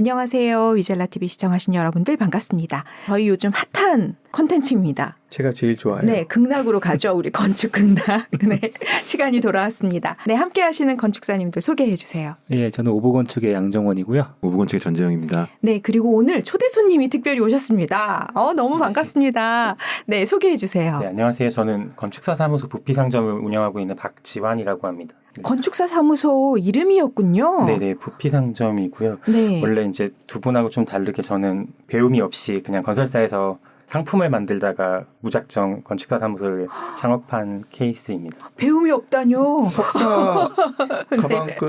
안녕하세요. 위젤라TV 시청하신 여러분들 반갑습니다. 저희 요즘 핫한 콘텐츠입니다. 제가 제일 좋아해요. 네, 극락으로 가죠. 우리 건축 극락. 네, 시간이 돌아왔습니다. 네, 함께 하시는 건축사님들 소개해 주세요. 예, 저는 오보건축의 양정원이고요. 오보건축의 전재영입니다. 네, 그리고 오늘 초대 손님이 특별히 오셨습니다. 너무 반갑습니다. 네, 소개해 주세요. 네, 안녕하세요. 저는 건축사 사무소 부피상점을 운영하고 있는 박지환이라고 합니다. 네. 건축사 사무소 이름이었군요. 네네, 부피상점이고요. 네. 원래 이제 두 분하고 좀 다르게 저는 배움이 없이 그냥 건설사에서 상품을 만들다가 무작정 건축사 사무소를 창업한 케이스입니다. 배움이 없다뇨. 석사 가방끈.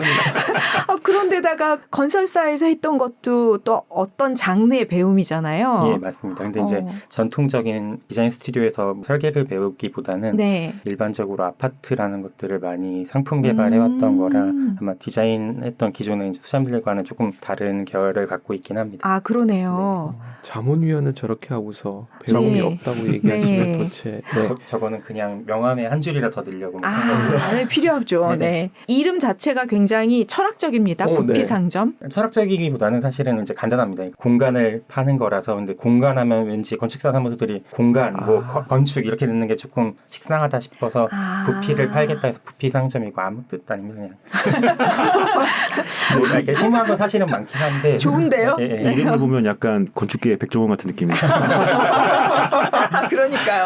그런데다가 건설사에서 했던 것도 또 어떤 장르의 배움이잖아요. 예, 맞습니다. 근데 이제 전통적인 디자인 스튜디오에서 설계를 배우기보다는 네. 일반적으로 아파트라는 것들을 많이 상품 개발해왔던 거라 아마 디자인했던 기존의 이제 사람들과는 조금 다른 결을 갖고 있긴 합니다. 아, 그러네요. 자문위원은 저렇게 하고서 배움이 네. 없다고 얘기하시면 네. 도대체 저거는 그냥 명함에 한 줄이라 더 넣으려고 네, 필요하죠. 네네. 네. 이름 자체가 굉장히 철학적입니다. 부피상점. 철학적이기보다는 사실은 이제 간단합니다. 공간을 파는 거라서. 근데 공간하면 왠지 건축사 사무소들이 공간, 건축 이렇게 듣는 게 조금 식상하다 싶어서 부피를 팔겠다 해서 부피상점이고 아무 뜻 아닙니다. 그냥. 뭔가 이렇게 심오한 건 사실은 많긴 한데. 좋은데요? 예, 예. 이름을 보면 약간 건축계의 백종원 같은 느낌이에요. 그러니까요.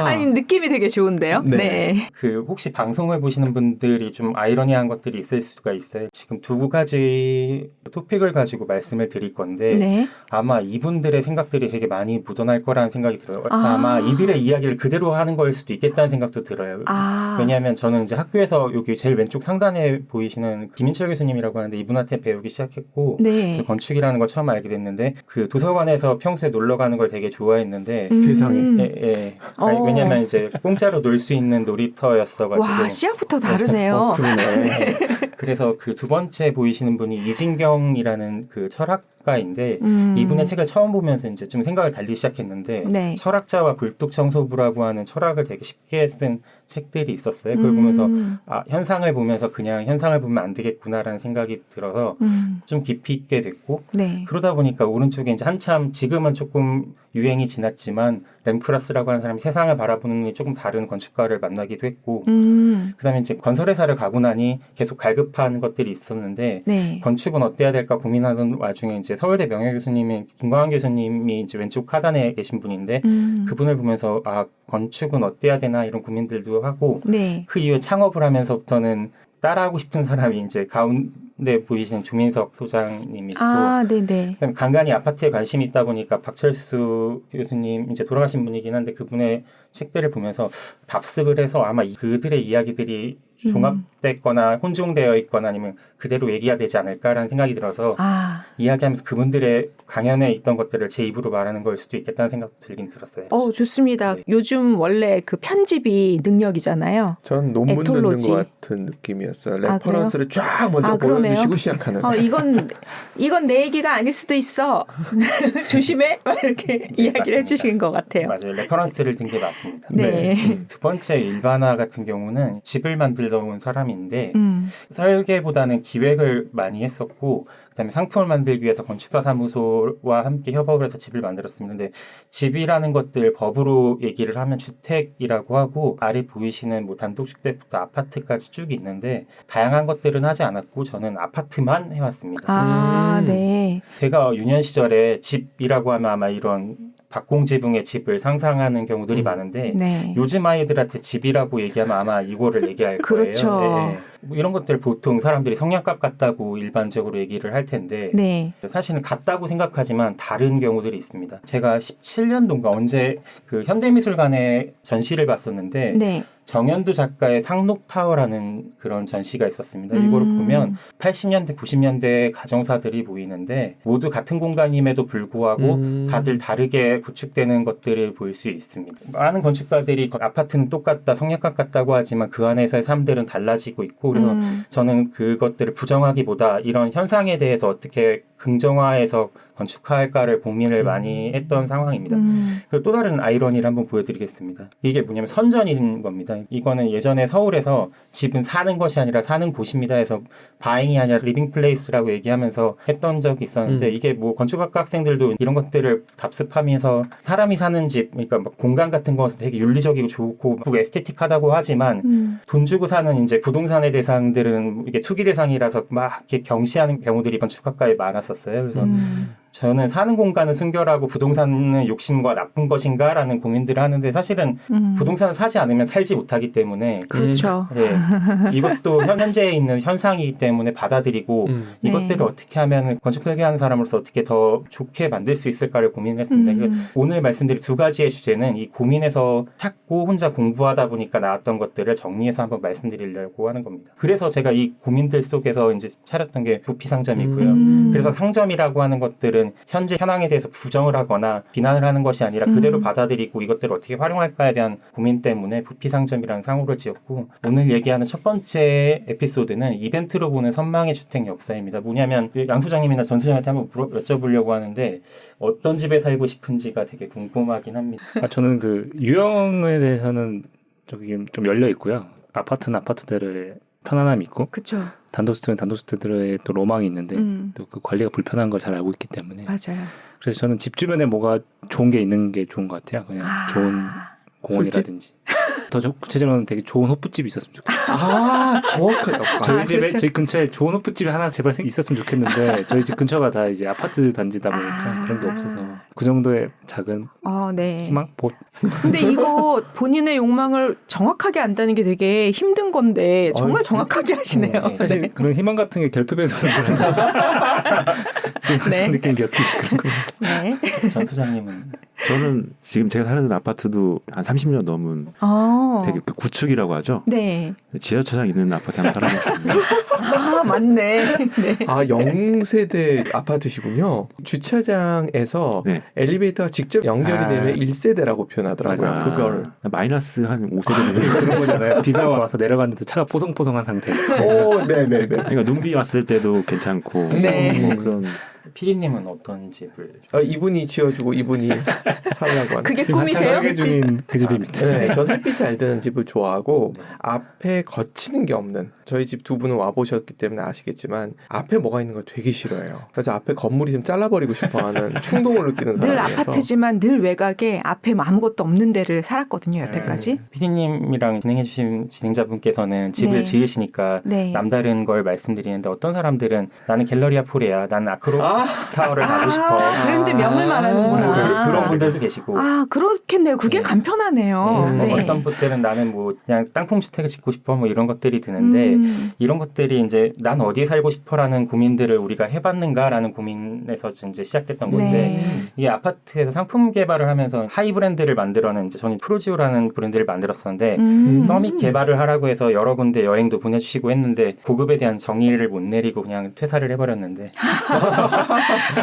아니, 느낌이 되게 좋은데요? 네. 네. 그 혹시 방송을 보시는 분들이 좀 아이러니한 것들이 있을 수가 있어요. 지금 두 가지 토픽을 가지고 말씀을 드릴 건데 네. 아마 이분들의 생각들이 되게 많이 묻어날 거라는 생각이 들어요. 아마 이들의 이야기를 그대로 하는 걸 수도 있겠다는 생각도 들어요. 왜냐하면 저는 이제 학교에서 여기 제일 왼쪽 상단에 보이시는 김인철 교수님이라고 하는데 이분한테 배우기 시작했고 네. 그래서 건축이라는 걸 처음 알게 됐는데 그 도서관에서 평소에 놀러 가는 걸 되게 좋아했는데 세상에. 예. 왜냐하면 이제 공짜로 놀 수 있는 놀이터였어가지고. 와, 시작부터 다르네요. 그러네. 그래서 그 두 번째 보이시는 분이 이진경이라는 그 철학가인데 이분의 책을 처음 보면서 이제 좀 생각을 달리 시작했는데 네. 철학자와 불독 청소부라고 하는 철학을 되게 쉽게 쓴 책들이 있었어요. 그걸 보면서 현상을 보면서 그냥 현상을 보면 안 되겠구나라는 생각이 들어서 좀 깊이 있게 됐고 네. 그러다 보니까 오른쪽에 이제 한참 지금은 조금 유행이 지났지만 램프라스라고 하는 사람이 세상을 바라보는 눈이 조금 다른 건축가를 만나기도 했고 그다음에 이제 건설회사를 가고 나니 계속 갈급한 것들이 있었는데 네. 건축은 어때야 될까 고민하던 와중에 이제 서울대 명예교수님인 김광환 교수님이 이제 왼쪽 하단에 계신 분인데 그분을 보면서 건축은 어때야 되나 이런 고민들도 하고 네. 그 이후에 창업을 하면서부터는 따라하고 싶은 사람이 이제 가운데 보이시는 조민석 소장님이시고 네네. 그다음에 간간히 아파트에 관심이 있다 보니까 박철수 교수님 이제 돌아가신 분이긴 한데 그분의 책들을 보면서 답습을 해서 아마 그들의 이야기들이 종합됐거나 혼종되어 있거나 아니면 그대로 얘기가 되지 않을까라는 생각이 들어서 이야기하면서 그분들의 강연에 있던 것들을 제 입으로 말하는 걸 수도 있겠다는 생각도 들긴 들었어요. 좋습니다. 네. 요즘 원래 그 편집이 능력이잖아요. 전 논문 에톨로지. 듣는 것 같은 느낌이었어요. 레퍼런스를 쫙 먼저 그러네요. 보여주시고 시작하는. 이건 내 얘기가 아닐 수도 있어. 조심해. 막 이렇게 이야기를 해주신 것 같아요. 맞아요. 레퍼런스를 든 게 맞습니다. 네. 두 번째 일반화 같은 경우는 집을 만들던 사람인데 설계보다는 기획을 많이 했었고 그다음에 상품을 만들기 위해서 건축사 사무소와 함께 협업을 해서 집을 만들었습니다. 근데 집이라는 것들 법으로 얘기를 하면 주택이라고 하고 아래 보이시는 뭐 단독주택부터 아파트까지 쭉 있는데 다양한 것들은 하지 않았고 저는 아파트만 해왔습니다. 네. 제가 유년 시절에 집이라고 하면 아마 이런 박공지붕의 집을 상상하는 경우들이 많은데 네. 요즘 아이들한테 집이라고 얘기하면 아마 이거를 얘기할 거예요. 그렇죠. 네. 뭐 이런 것들 보통 사람들이 성냥갑 같다고 일반적으로 얘기를 할 텐데 네. 사실은 같다고 생각하지만 다른 경우들이 있습니다. 제가 17년도인가 언제 그 현대미술관에 전시를 봤었는데 네. 정현두 작가의 상록타워라는 그런 전시가 있었습니다. 이거를 보면 80년대, 90년대 가정사들이 보이는데 모두 같은 공간임에도 불구하고 다들 다르게 구축되는 것들을 볼 수 있습니다. 많은 건축가들이 아파트는 똑같다, 성냥갑 같다고 하지만 그 안에서의 삶들은 달라지고 있고 그래서 저는 그것들을 부정하기보다 이런 현상에 대해서 어떻게 긍정화해서 건축할까를 고민을 많이 했던 상황입니다. 그리고 또 다른 아이러니를 한번 보여드리겠습니다. 이게 뭐냐면 선전인 겁니다. 이거는 예전에 서울에서 집은 사는 것이 아니라 사는 곳입니다 해서 바잉이 아니라 리빙 플레이스라고 얘기하면서 했던 적이 있었는데 이게 뭐 건축학과 학생들도 이런 것들을 답습하면서 사람이 사는 집, 그러니까 막 공간 같은 것은 되게 윤리적이고 좋고 에스테틱하다고 하지만 돈 주고 사는 이제 부동산의 대상들은 이게 투기 대상이라서 막 이렇게 경시하는 경우들이 건축학과에 많았었어요. 그래서 저는 사는 공간은 순결하고 부동산은 욕심과 나쁜 것인가라는 고민들을 하는데 사실은 부동산을 사지 않으면 살지 못하기 때문에 그렇죠. 네, 이것도 현재에 있는 현상이기 때문에 받아들이고 이것들을 네. 어떻게 하면 건축 설계하는 사람으로서 어떻게 더 좋게 만들 수 있을까를 고민했습니다. 오늘 말씀드린 두 가지의 주제는 이 고민에서 찾고 혼자 공부하다 보니까 나왔던 것들을 정리해서 한번 말씀드리려고 하는 겁니다. 그래서 제가 이 고민들 속에서 이제 차렸던 게 부피 상점이고요. 그래서 상점이라고 하는 것들은 현재 현황에 대해서 부정을 하거나 비난을 하는 것이 아니라 그대로 받아들이고 이것들을 어떻게 활용할까에 대한 고민 때문에 부피상점이라는 상호를 지었고 오늘 얘기하는 첫 번째 에피소드는 이벤트로 보는 선망의 주택 역사입니다. 뭐냐면 양 소장님이나 전 소장님한테 한번 여쭤보려고 하는데 어떤 집에 살고 싶은지가 되게 궁금하긴 합니다. 저는 그 유형에 대해서는 저기 좀 열려 있고요. 아파트는 아파트들의 편안함이 있고 그렇죠. 단독주택은 단독주택들의 또 로망이 있는데 또 그 관리가 불편한 걸 잘 알고 있기 때문에 맞아요. 그래서 저는 집 주변에 뭐가 좋은 게 있는 게 좋은 것 같아요. 그냥 좋은 공원이라든지 더 구체적으로는 되게 좋은 호프집이 있었으면 좋겠어요. 정확하게. 저희 집에 그렇죠. 저희 근처에 좋은 호프집이 하나 제발 있었으면 좋겠는데 저희 집 근처가 다 이제 아파트 단지다 보니까 그런 게 없어서 그 정도의 작은 네. 희망? 근데 이거 본인의 욕망을 정확하게 안다는 게 되게 힘든 건데 정말 정확하게 하시네요. 사실 네. 그런 희망 같은 게 결핍에서는 그래서 지금 네. 느끼는 결핍이 그런 겁니다. 네. 전 소장님은 저는 지금 제가 사는 아파트도 한 30년 넘은 되게 그 구축이라고 하죠. 네. 지하철장 있는 아파트 한번 살아보셨나요? 맞네. 네. 0세대 아파트시군요. 주차장에서 네. 엘리베이터가 직접 연결이 되면 1세대라고 표현하더라고요. 맞아. 그걸. 마이너스 한 5세대 정도 그런 거잖아요. 비가 와서 내려갔는데 차가 뽀송뽀송한 상태. 네네네. 그러니까 눈비 왔을 때도 괜찮고 네. 뭐 그런 피디님은 어떤 집을? 이분이 지어주고 이분이 살라고 하는. 그게 지금 한창 꿈이세요? 설계 중인 그 집입니다. 네, 전 햇빛이 잘 드는 집을 좋아하고 앞에 거치는 게 없는 저희 집 두 분은 와보셨기 때문에 아시겠지만 앞에 뭐가 있는 걸 되게 싫어해요. 그래서 앞에 건물이 좀 잘라버리고 싶어하는 충동을 느끼는 늘 사람이어서 아파트지만 늘 외곽에 앞에 아무것도 없는 데를 살았거든요. 여태까지. 피디님이랑 진행해주신 진행자분께서는 집을 네. 지으시니까 네. 남다른 걸 말씀드리는데 어떤 사람들은 나는 갤러리아 폴이야. 나는 아크로 타워를 가고 싶어. 브랜드명을 말하는구나. 그런 분들도 계시고 그렇겠네요. 그게 네. 간편하네요. 뭐 네. 어떤 분들은 나는 뭐 그냥 땅콩 주택을 짓고 싶어 뭐 이런 것들이 드는데 이런 것들이 이제 난 어디에 살고 싶어라는 고민들을 우리가 해봤는가라는 고민에서 이제 시작됐던 건데 네. 이게 아파트에서 상품 개발을 하면서 하이 브랜드를 만들어는 이제 저는 프로지오라는 브랜드를 만들었었는데 서밋 개발을 하라고 해서 여러 군데 여행도 보내주시고 했는데 고급에 대한 정의를 못 내리고 그냥 퇴사를 해버렸는데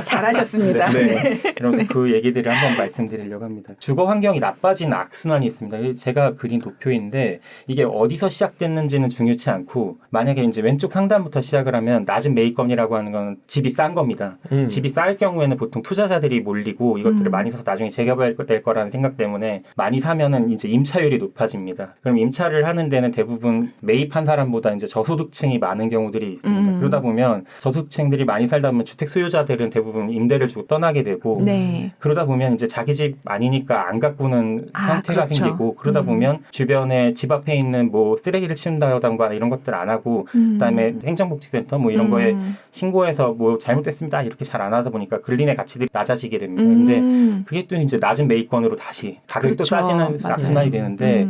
잘하셨습니다. 네. 이러면서 그 얘기들을 한번 말씀드리려고 합니다. 주거 환경이 나빠진 악순환이 있습니다. 제가 그린 도표인데 이게 어디서 시작됐는지는 중요치 않고 만약에 이제 왼쪽 상단부터 시작을 하면 낮은 매입권이라고 하는 건 집이 싼 겁니다. 집이 쌀 경우에는 보통 투자자들이 몰리고 이것들을 많이 사서 나중에 재개발될 거라는 생각 때문에 많이 사면은 이제 임차율이 높아집니다. 그럼 임차를 하는 데는 대부분 매입한 사람보다 이제 저소득층이 많은 경우들이 있습니다. 그러다 보면 저소득층들이 많이 살다 보면 주택 소유자들은 대부분 임대를 주고 떠나게 되고 네. 그러다 보면 이제 자기 집 아니니까 안 가꾸는 형태가 그렇죠. 생기고 그러다 보면 주변에 집 앞에 있는 뭐 쓰레기를 치운다던가 이런 것들 안 하고 그다음에 행정복지센터 뭐 이런 거에 신고해서 뭐 잘못됐습니다 이렇게 잘 안 하다 보니까 근린의 가치들이 낮아지게 됩니다. 근데 그게 또 이제 낮은 매입권으로 다시 가격도 그렇죠. 싸지는 맞아요. 악순환이 되는데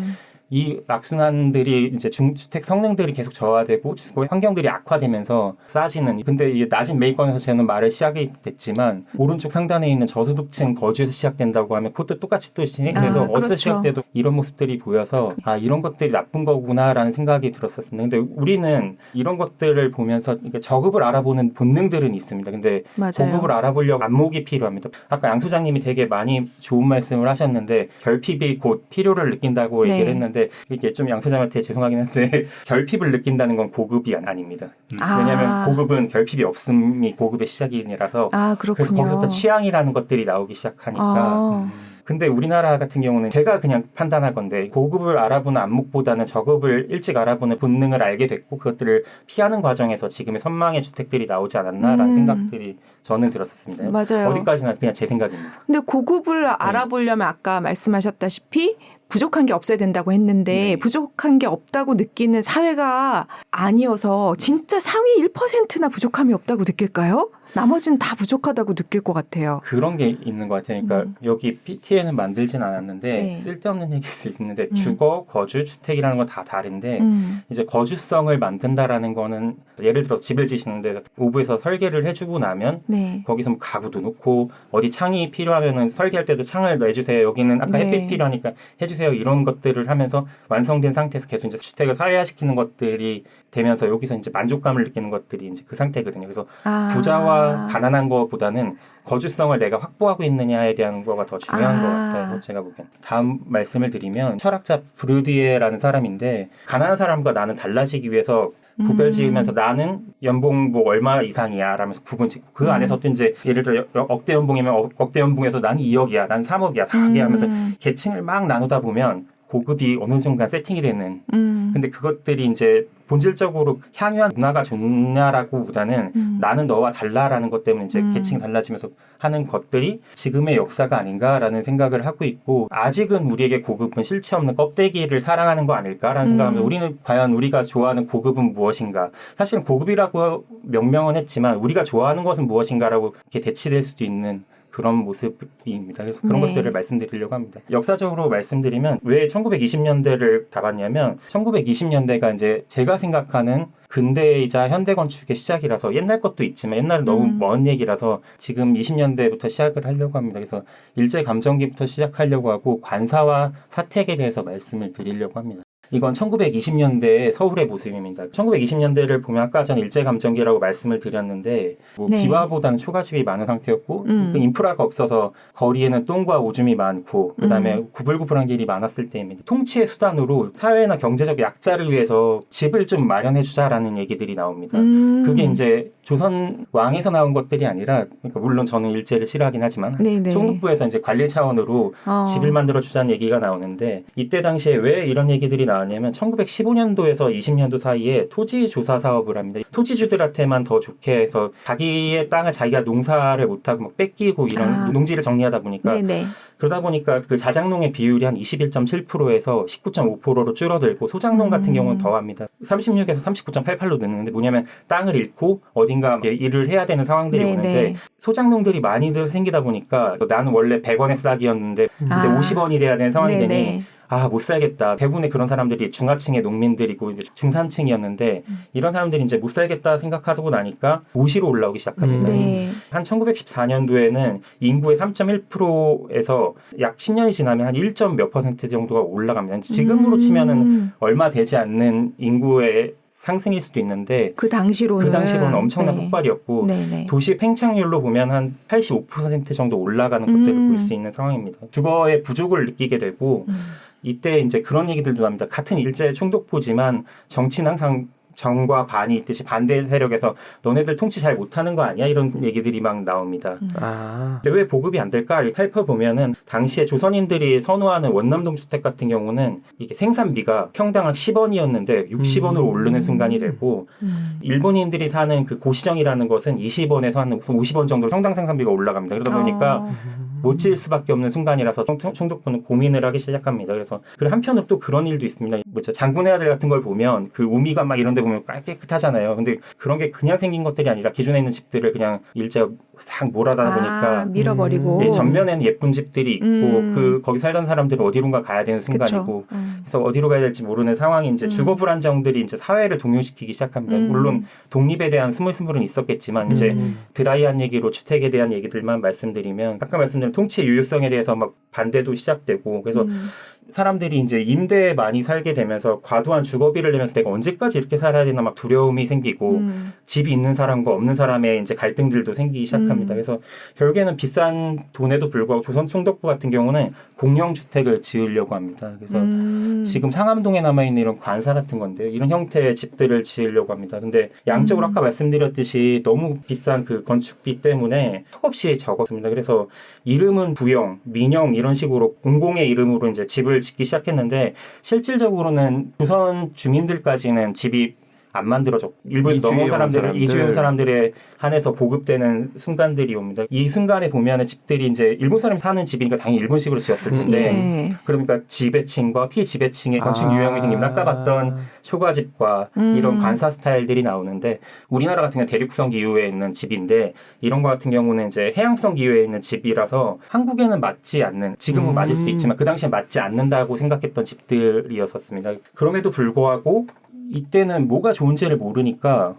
이 악순환들이 이제 중주택 성능들이 계속 저하되고 주거 환경들이 악화되면서 싸지는 근데 이게 낮은 매입권에서 저는 말을 시작이 됐지만 오른쪽 상단에 있는 저소득층 거주에서 시작된다고 하면 그것도 똑같이 또 진행돼서 어디서 그렇죠. 시작돼도 이런 모습들이 보여서 이런 것들이 나쁜 거구나라는 생각이 들었었습니다. 근데 우리는 이런 것들을 보면서 저급을 알아보는 본능들은 있습니다. 근데 맞아요. 고급을 알아보려고 안목이 필요합니다. 아까 양 소장님이 되게 많이 좋은 말씀을 하셨는데 결핍이 곧 필요를 느낀다고 네. 얘기를 했는데 하는데 이게 좀 양 소장한테 죄송하긴 한데 결핍을 느낀다는 건 고급이 아닙니다. 왜냐하면 고급은 결핍이 없음이 고급의 시작이라서 그렇군요. 그래서 거기서부터 취향이라는 것들이 나오기 시작하니까 근데 우리나라 같은 경우는 제가 그냥 판단할 건데 고급을 알아보는 안목보다는 저급을 일찍 알아보는 본능을 알게 됐고 그것들을 피하는 과정에서 지금의 선망의 주택들이 나오지 않았나라는 생각들이 저는 들었었습니다. 맞아요. 어디까지나 그냥 제 생각입니다. 근데 고급을 알아보려면 아까 말씀하셨다시피 부족한 게 없어야 된다고 했는데 부족한 게 없다고 느끼는 사회가 아니어서 진짜 상위 1%나 부족함이 없다고 느낄까요? 나머지는 다 부족하다고 느낄 것 같아요. 그런 게 있는 것 같아요. 그러니까 여기 PT에는 만들진 않았는데 쓸데없는 얘기일 수 있는데 주거, 거주, 주택이라는 건 다 다른데 이제 거주성을 만든다라는 거는 예를 들어 집을 지시는데 오부에서 설계를 해주고 나면 거기서 뭐 가구도 놓고 어디 창이 필요하면은 설계할 때도 창을 내주세요. 여기는 아까 햇빛 필요하니까 해주세요. 이런 것들을 하면서 완성된 상태에서 계속 이제 주택을 사회화시키는 것들이 되면서 여기서 이제 만족감을 느끼는 것들이 이제 그 상태거든요. 그래서 부자와 가난한 것보다는 거주성을 내가 확보하고 있느냐에 대한 거가 더 중요한 것 같아요. 제가 보기엔. 다음 말씀을 드리면 철학자 브루디에라는 사람인데 가난한 사람과 나는 달라지기 위해서 구별 지으면서 나는 연봉 뭐 얼마 이상이야 라면서 구분 짓고 그 안에서 또 이제 예를 들어 억대 연봉이면 억대 연봉에서 나는 2억이야 난 3억이야 4억이야 하면서 계층을 막 나누다 보면 고급이 어느 순간 세팅이 되는 근데 그것들이 이제 본질적으로 향유한 문화가 좋냐라고 보다는 나는 너와 달라라는 것 때문에 이제 계층이 달라지면서 하는 것들이 지금의 역사가 아닌가라는 생각을 하고 있고 아직은 우리에게 고급은 실체 없는 껍데기를 사랑하는 거 아닐까라는 생각하면서 우리는 과연 우리가 좋아하는 고급은 무엇인가 사실은 고급이라고 명명은 했지만 우리가 좋아하는 것은 무엇인가라고 이렇게 대치될 수도 있는 그런 모습입니다. 그래서 그런 것들을 말씀드리려고 합니다. 역사적으로 말씀드리면 왜 1920년대를 잡았냐면 1920년대가 이제 제가 생각하는 근대이자 현대 건축의 시작이라서 옛날 것도 있지만 옛날은 너무 먼 얘기라서 지금 20년대부터 시작을 하려고 합니다. 그래서 일제 감정기부터 시작하려고 하고 관사와 사택에 대해서 말씀을 드리려고 합니다. 이건 1920년대의 서울의 모습입니다. 1920년대를 보면 아까 전 일제감정기라고 말씀을 드렸는데 뭐 기와보다는 초가집이 많은 상태였고 그 인프라가 없어서 거리에는 똥과 오줌이 많고 그다음에 구불구불한 길이 많았을 때입니다. 통치의 수단으로 사회나 경제적 약자를 위해서 집을 좀 마련해 주자라는 얘기들이 나옵니다. 그게 이제 조선 왕에서 나온 것들이 아니라 그러니까 물론 저는 일제를 싫어하긴 하지만 총독부에서 이제 관리 차원으로 집을 만들어 주자는 얘기가 나오는데 이때 당시에 왜 이런 얘기들이 나왔냐면 1915년도에서 20년도 사이에 토지 조사 사업을 합니다. 토지주들한테만 더 좋게 해서 자기의 땅을 자기가 농사를 못하고 막 뺏기고 이런 농지를 정리하다 보니까 그러다 보니까 그 자작농의 비율이 한 21.7%에서 19.5%로 줄어들고 소작농 같은 경우는 더합니다. 36에서 39.88로 느는데 뭐냐면 땅을 잃고 어딘가 일을 해야 되는 상황들이 오는데 소작농들이 많이들 생기다 보니까 나는 원래 100원의 싹이었는데 이제 50원이 돼야 되는 상황이 되니 못 살겠다. 대부분의 그런 사람들이 중하층의 농민들이고 이제 중산층이었는데 이런 사람들이 이제 못 살겠다 생각하고 나니까 도시로 올라오기 시작합니다. 한 1914년도에는 인구의 3.1%에서 약 10년이 지나면 한 1. 몇 % 정도가 올라갑니다. 지금으로 치면은 얼마 되지 않는 인구의 상승일 수도 있는데 그 당시로는 엄청난 폭발이었고 도시 팽창률로 보면 한 85% 정도 올라가는 것들을 볼 수 있는 상황입니다. 주거의 부족을 느끼게 되고 이때 이제 그런 얘기들도 합니다. 같은 일제 총독부지만 정치는 항상 정과 반이 있듯이 반대 세력에서 너네들 통치 잘 못하는 거 아니야? 이런 얘기들이 막 나옵니다. 근데 왜 보급이 안 될까? 살펴보면은 당시에 조선인들이 선호하는 원남동 주택 같은 경우는 이게 생산비가 평당 10원이었는데 60원으로 오르는 순간이 되고 일본인들이 사는 그 고시정이라는 것은 20원에서 한 50원 정도로 평당 생산비가 올라갑니다. 그러다 보니까 못 지을 수밖에 없는 순간이라서 총독부는 고민을 하기 시작합니다. 그래서 한편으로 또 그런 일도 있습니다. 뭐죠? 장군의 아들 같은 걸 보면 그 우미가 막 이런 데 보면 깨끗하잖아요. 근데 그런 게 그냥 생긴 것들이 아니라 기존에 있는 집들을 그냥 일제가 싹 몰아다 보니까 밀어버리고 전면에는 예쁜 집들이 있고 거기 살던 사람들은 어디론가 가야 되는 순간이고 그래서 어디로 가야 될지 모르는 상황이 이제 주거 불안정들이 이제 사회를 동요시키기 시작합니다. 물론 독립에 대한 스물스물은 있었겠지만 이제 드라이한 얘기로 주택에 대한 얘기들만 말씀드리면 아까 말씀드린 통치의 유효성에 대해서 막 반대도 시작되고 그래서 사람들이 이제 임대에 많이 살게 되면서 과도한 주거비를 내면서 내가 언제까지 이렇게 살아야 되나 막 두려움이 생기고 집이 있는 사람과 없는 사람의 이제 갈등들도 생기기 시작합니다. 그래서 결국에는 비싼 돈에도 불구하고 조선총독부 같은 경우는 공영주택을 지으려고 합니다. 그래서 지금 상암동에 남아있는 이런 관사 같은 건데요. 이런 형태의 집들을 지으려고 합니다. 근데 양적으로 아까 말씀드렸듯이 너무 비싼 그 건축비 때문에 턱없이 적었습니다. 그래서 이름은 부영, 민영 이런 식으로 공공의 이름으로 이제 집을 짓기 시작했는데 실질적으로는 조선 주민들까지는 집이 안 만들어졌고 일본에서 넘어온 사람들을 이주한 사람들에 한해서 보급되는 순간들이 옵니다. 이 순간에 보면은 집들이 이제 일본 사람이 사는 집이니까 당연히 일본식으로 지었을 텐데 그러니까 지배층과 피지배층의 건축 유형이 생기면 아까 봤던 초가집과 이런 관사 스타일들이 나오는데 우리나라 같은 경우는 대륙성 기후에 있는 집인데 이런 거 같은 경우는 이제 해양성 기후에 있는 집이라서 한국에는 맞지 않는 지금은 맞을 수도 있지만 그 당시에 맞지 않는다고 생각했던 집들이었었습니다. 그럼에도 불구하고 이때는 뭐가 좋은지를 모르니까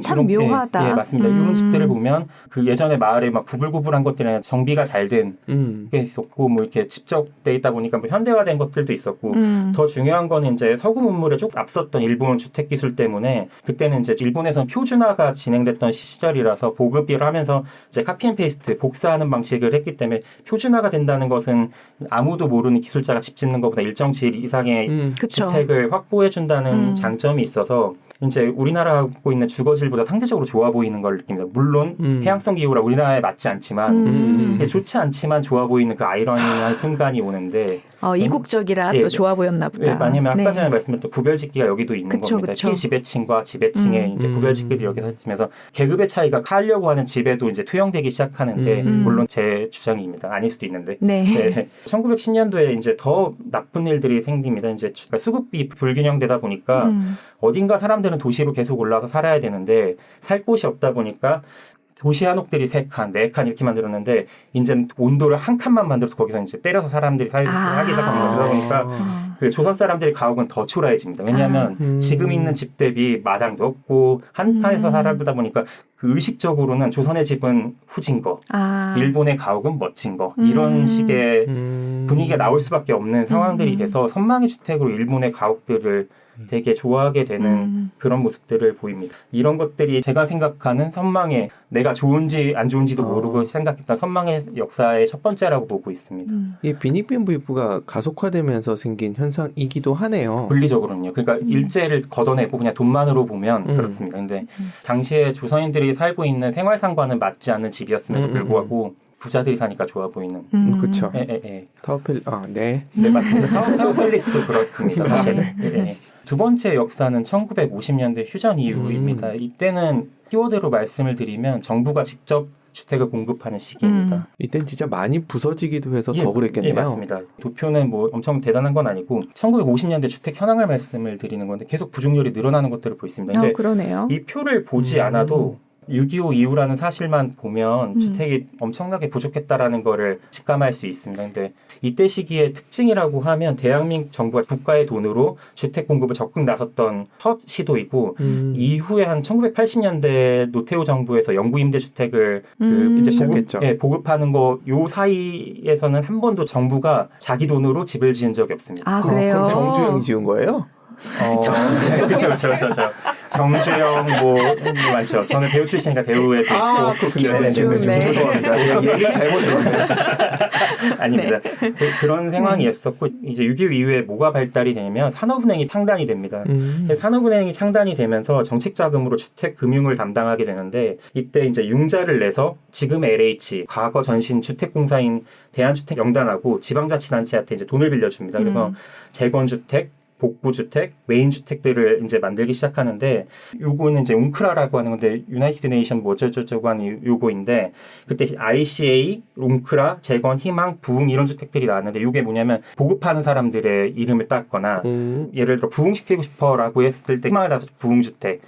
참 묘하다. 예, 맞습니다. 이런 집들을 보면 그 예전에 마을에 막 구불구불한 것들이나 정비가 잘 된 게 있었고 뭐 이렇게 집적돼 있다 보니까 뭐 현대화된 것들도 있었고 더 중요한 거는 이제 서구 문물에 조금 앞섰던 일본 주택 기술 때문에 그때는 이제 일본에서는 표준화가 진행됐던 시절이라서 보급을 하면서 이제 카피앤페이스트 복사하는 방식을 했기 때문에 표준화가 된다는 것은 아무도 모르는 기술자가 집 짓는 것보다 일정 질 이상의 주택을 확보해 준다는 장점이 있어서 이제 우리나라 하고 있는 주거질보다 상대적으로 좋아 보이는 걸 느낍니다. 물론 해양성 기후라 우리나라에 맞지 않지만 좋지 않지만 좋아 보이는 그 아이러니한 순간이 오는데 이국적이라 또 좋아 보였나 보다. 왜냐하면 아까 전에 말씀드렸던 구별짓기가 여기도 있는 겁니다. 피지배층과 지배층의 이제 구별짓기들이 여기서 있으면서 계급의 차이가 하려고 하는 집에도 이제 투영되기 시작하는데 물론 제 주장입니다. 아닐 수도 있는데. 네. 1910년도에 이제 더 나쁜 일들이 생깁니다. 이제 수급비 불균형되다 보니까 어딘가 사람들은 도시로 계속 올라와서 살아야 되는데 살 곳이 없다 보니까 도시 한옥들이 3칸, 4칸 이렇게 만들었는데 이제 온도를 한 칸만 만들어서 거기서 이제 때려서 사람들이 하기 시작한 거다 보니까 그 조선 사람들의 가옥은 더 초라해집니다. 왜냐하면 지금 있는 집 대비 마당도 없고 한 칸에서 살아보다 보니까 그 의식적으로는 조선의 집은 후진 거, 일본의 가옥은 멋진 거 이런 식의 분위기가 나올 수밖에 없는 상황들이 돼서 선망의 주택으로 일본의 가옥들을 되게 좋아하게 되는 그런 모습들을 보입니다. 이런 것들이 제가 생각하는 선망의 내가 좋은지 안 좋은지도 모르고 생각했던 선망의 역사의 첫 번째라고 보고 있습니다. 이 빈익빈 부익부가 가속화되면서 생긴 현상이기도 하네요. 물리적으로는요. 그러니까 일제를 걷어내고 그냥 돈만으로 보면 그렇습니다. 근데 당시에 조선인들이 살고 있는 생활상과는 맞지 않는 집이었음에도 불구하고 부자들이 사니까 좋아 보이는. 그렇죠. 타워펠, 네. 네, 맞습니다. 타워팰리스도 그렇습니다. 사실은. 두 번째 역사는 1950년대 휴전 이후입니다. 이때는 키워드로 말씀을 드리면 정부가 직접 주택을 공급하는 시기입니다. 이땐 진짜 많이 부서지기도 해서 더 그랬겠네요. 예, 맞습니다. 도표는 뭐 엄청 대단한 건 아니고 1950년대 주택 현황을 말씀을 드리는 건데 계속 부족률이 늘어나는 것들을 볼 수 있습니다. 근데 그러네요. 이 표를 보지 않아도 6.25 이후라는 사실만 보면 주택이 엄청나게 부족했다라는 거를 직감할 수 있습니다. 근데 이때 시기의 특징이라고 하면 대한민국 정부가 국가의 돈으로 주택 공급을 적극 나섰던 첫 시도이고 이후에 한 1980년대 노태우 정부에서 영구 임대 주택을 이제 보급하는 거 요 사이에서는 한 번도 정부가 자기 돈으로 집을 지은 적이 없습니다. 그래요? 그럼 정주영이 지은 거예요? 그렇죠. 정주영 많죠. 저는 배우 출신이니까 배우에도 있고 그렇군요. 죄송합니다. 얘기 잘못 들었네요. 아닙니다. 그런 상황이었었고 이제 6.25 이후에 뭐가 발달이 되냐면 산업은행이 창단이 됩니다. 산업은행이 창단이 되면서 정책 자금으로 주택 금융을 담당하게 되는데 이때 이제 융자를 내서 지금 LH 과거 전신 주택공사인 대한주택영단하고 지방자치단체한테 이제 돈을 빌려줍니다. 그래서 재건주택 복구주택, 메인주택들을 이제 만들기 시작하는데 요거는 이제 웅크라라고 하는 건데 유나이티드 네이션 어쩌고저쩌고 하는 요거인데 그때 ICA, 웅크라, 재건, 희망, 부흥 이런 주택들이 나왔는데 요게 뭐냐면 보급하는 사람들의 이름을 땄거나 예를 들어 부흥시키고 싶어라고 했을 때 희망을 따서 부흥주택,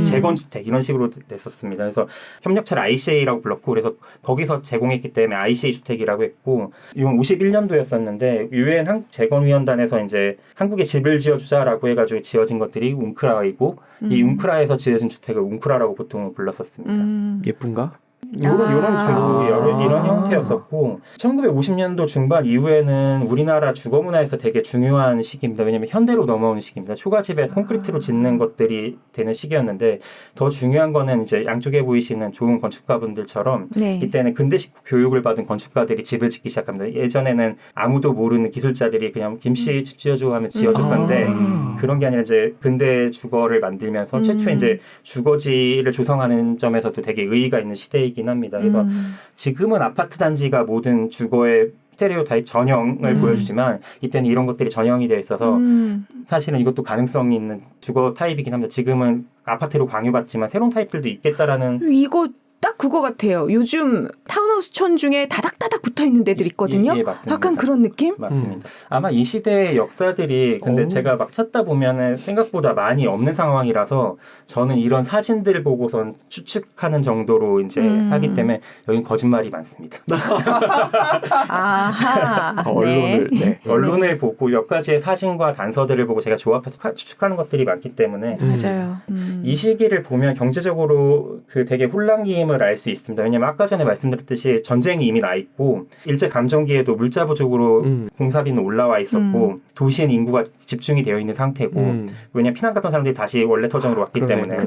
재건주택 이런 식으로 됐었습니다. 그래서 협력체를 ICA라고 불렀고 그래서 거기서 제공했기 때문에 ICA 주택이라고 했고 이건 51년도였었는데 유엔 한국재건위원단에서 이제 한국의 집을 지어주자라고 해가지고 지어진 것들이 웅크라이고 이 웅크라에서 지어진 주택을 웅크라라고 보통 불렀었습니다. 예쁜가? 요런 주로 이런 형태였었고 1950년도 중반 이후에는 우리나라 주거 문화에서 되게 중요한 시기입니다. 왜냐하면 현대로 넘어오는 시기입니다. 초가집에 콘크리트로 짓는 것들이 되는 시기였는데 더 중요한 거는 이제 양쪽에 보이시는 좋은 건축가분들처럼 네. 이때는 근대식 교육을 받은 건축가들이 집을 짓기 시작합니다. 예전에는 아무도 모르는 기술자들이 그냥 김씨 집 지어줘 하면 지어줬었는데 그런 게 아니라 이제 근대 주거를 만들면서 최초의 이제 주거지를 조성하는 점에서도 되게 의의가 있는 시대이긴 합니다. 그래서 지금은 아파트 단지가 모든 주거의 스테레오 타입 전형을 보여주지만 이때는 이런 것들이 전형이 되어 있어서 사실은 이것도 가능성이 있는 주거 타입이긴 합니다. 지금은 아파트로 강요받지만 새로운 타입들도 있겠다라는 이거 딱 그거 같아요. 요즘 타운하우스촌 중에 다닥다닥 붙어 있는 데들 있거든요. 예, 맞습니다. 약간 그런 느낌? 맞습니다. 아마 이 시대의 역사들이 근데 제가 막 찾다 보면은 생각보다 많이 없는 상황이라서 저는 이런 사진들 보고선 추측하는 정도로 이제 하기 때문에 여긴 거짓말이 많습니다. 아하. 언론을 네. 언론을 보고 몇 가지의 사진과 단서들을 보고 제가 조합해서 추측하는 것들이 많기 때문에 맞아요. 이 시기를 보면 경제적으로 그 되게 혼란기임을 알 수 있습니다. 왜냐하면 아까 전에 말씀드렸듯이 전쟁이 이미 나 있고 일제 감정기에도 물자 부족으로 공사비는 올라와 있었고 도시엔 인구가 집중이 되어 있는 상태고 왜냐하면 피난 갔던 사람들이 다시 원래 터전으로 왔기 때문에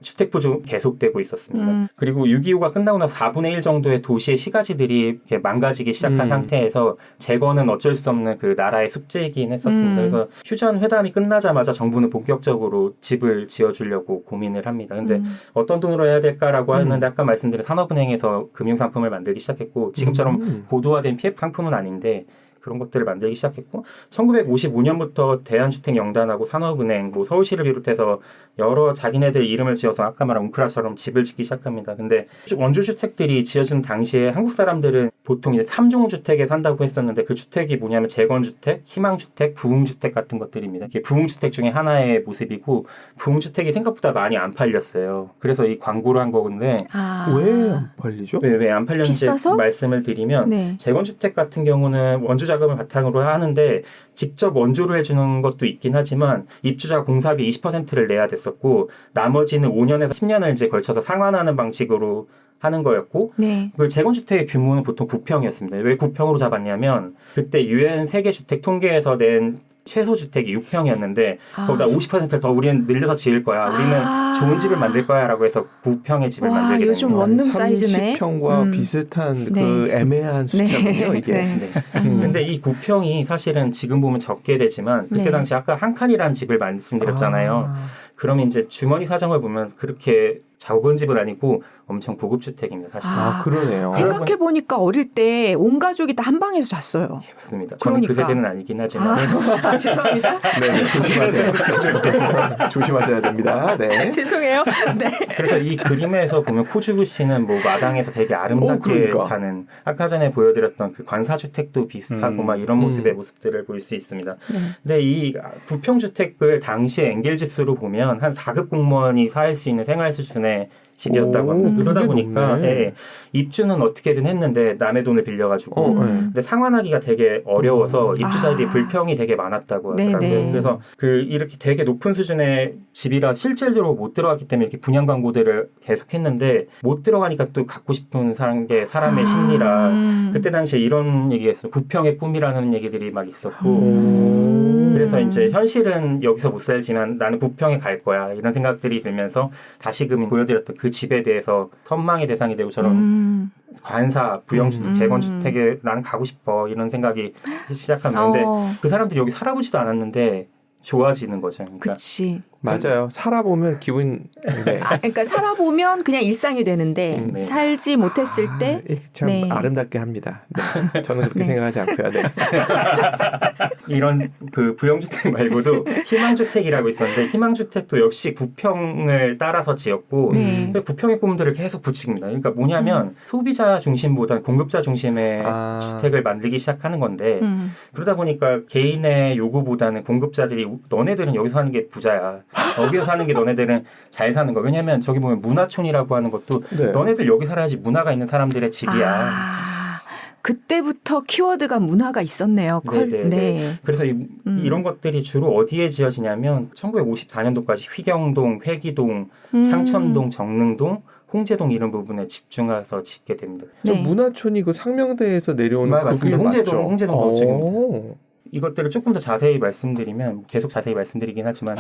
주택 부족 계속되고 있었습니다. 그리고 6.25가 끝나고 나서 4분의 1 정도의 도시의 시가지들이 이렇게 망가지기 시작한 상태에서 재건은 어쩔 수 없는 그 나라의 숙제이긴 했었습니다. 그래서 휴전 회담이 끝나자마자 정부는 본격적으로 집을 지어주려고 고민을 합니다. 근데 어떤 돈으로 해야 될까라고 하는데 아까 말씀드린 산업은행에서 금융상품을 만들기 시작했고 지금처럼 고도화된 PF 상품은 아닌데 그런 것들을 만들기 시작했고 1955년부터 대한주택영단하고 산업은행, 뭐 서울시를 비롯해서 여러 자기네들 이름을 지어서 아까 말한 웅크라처럼 집을 짓기 시작합니다. 근데 원주주택들이 지어진 당시에 한국 사람들은 보통 이제 3종 주택에 산다고 했었는데 그 주택이 뭐냐면 재건주택, 희망주택, 부흥주택 같은 것들입니다. 이게 부흥주택 중에 하나의 모습이고 부흥주택이 생각보다 많이 안 팔렸어요. 그래서 이 광고를 한 거건데 왜 안 팔리죠? 왜 안 팔렸는지 비싸서? 말씀을 드리면 네. 재건주택 같은 경우는 원주 자금을 바탕으로 하는데 직접 원조를 해주는 것도 있긴 하지만 입주자 공사비 20%를 내야 됐었고 나머지는 5년에서 10년을 이제 걸쳐서 상환하는 방식으로 하는 거였고 네. 그 재건주택의 규모는 보통 9평이었습니다. 왜 9평으로 잡았냐면 그때 유엔 세계주택 통계에서 낸 최소주택이 6평이었는데 거기다 50%를 더 우리는 늘려서 지을 거야. 우리는 좋은 집을 만들 거야 라고 해서 9평의 집을 만들게 요즘 됩니다. 원룸 사이즈네. 30평과 비슷한 그 애매한 숫자군요. 이게. 네. 근데 이 9평이 사실은 지금 보면 적게 되지만 그때 당시 아까 한 칸이라는 집을 말씀드렸잖아요. 그러면 이제 주머니 사정을 보면 그렇게 작은 집은 아니고 엄청 고급 주택입니다, 사실. 그러네요. 생각해 보니까 어릴 때 온 가족이 다 한 방에서 잤어요. 예, 맞습니다. 저는 그 세대는 아니긴 하지만. 죄송합니다. 네, 조심하세요. 조심하셔야 됩니다. 네. 죄송해요. 네. 그래서 이 그림에서 보면 코주구 씨는 뭐 마당에서 되게 아름답게 그러니까. 사는 아까 전에 보여드렸던 그 관사주택도 비슷하고 막 이런 모습들을 볼 수 있습니다. 근데 이 9평 주택을 당시에 엔겔지수로 보면 한 4급 공무원이 살 수 있는 생활 수준의 집이었다고 합니다. 그러다 보니까 입주는 어떻게든 했는데 남의 돈을 빌려가지고 근데 상환하기가 되게 어려워서 입주자들이 불평이 되게 많았다고 하더라고요. 네네. 그래서 그 이렇게 되게 높은 수준의 집이라 실제로 못 들어갔기 때문에 이렇게 분양 광고들을 계속했는데 못 들어가니까 또 갖고 싶은 사람의 심리라 그때 당시에 이런 얘기했어요. 9평의 꿈이라는 얘기들이 막 있었고 그래서 이제 현실은 여기서 못 살지만 나는 9평에 갈 거야 이런 생각들이 들면서 다시금 보여드렸던 그 집에 대해서 선망의 대상이 되고 저런 관사, 부영주택, 재건주택에 나는 가고 싶어 이런 생각이 시작하는데 그 사람들이 여기 살아보지도 않았는데 좋아지는 거죠. 그러니까 그치. 맞아요. 살아보면 기분. 네. 그러니까 살아보면 그냥 일상이 되는데 네. 살지 못했을 때 참 네. 아름답게 합니다. 네. 저는 그렇게 생각하지 않고요. 네. 이런 그 부영주택 말고도 희망주택이라고 있었는데 희망주택도 역시 9평을 따라서 지었고 근데 9평의 꿈들을 계속 부추깁니다. 그러니까 뭐냐면 소비자 중심보다는 공급자 중심의 주택을 만들기 시작하는 건데 그러다 보니까 개인의 요구보다는 공급자들이 너네들은 여기서 사는 게 부자야. 여기서 사는 게 너네들은 잘 사는 거. 왜냐하면 저기 보면 문화촌이라고 하는 것도 너네들 여기 살아야지 문화가 있는 사람들의 집이야. 그때부터 키워드가 문화가 있었네요. 네. 그래서 이런 것들이 주로 어디에 지어지냐면 1954년도까지 휘경동, 회기동, 창천동, 정릉동, 홍제동 이런 부분에 집중해서 짓게 됩니다. 저 네. 문화촌이 그 상명대에서 내려오는 그 맞습니다. 길 맞죠? 홍제동 거쪽입니다. 오. 이것들을 조금 더 자세히 말씀드리면 계속 자세히 말씀드리긴 하지만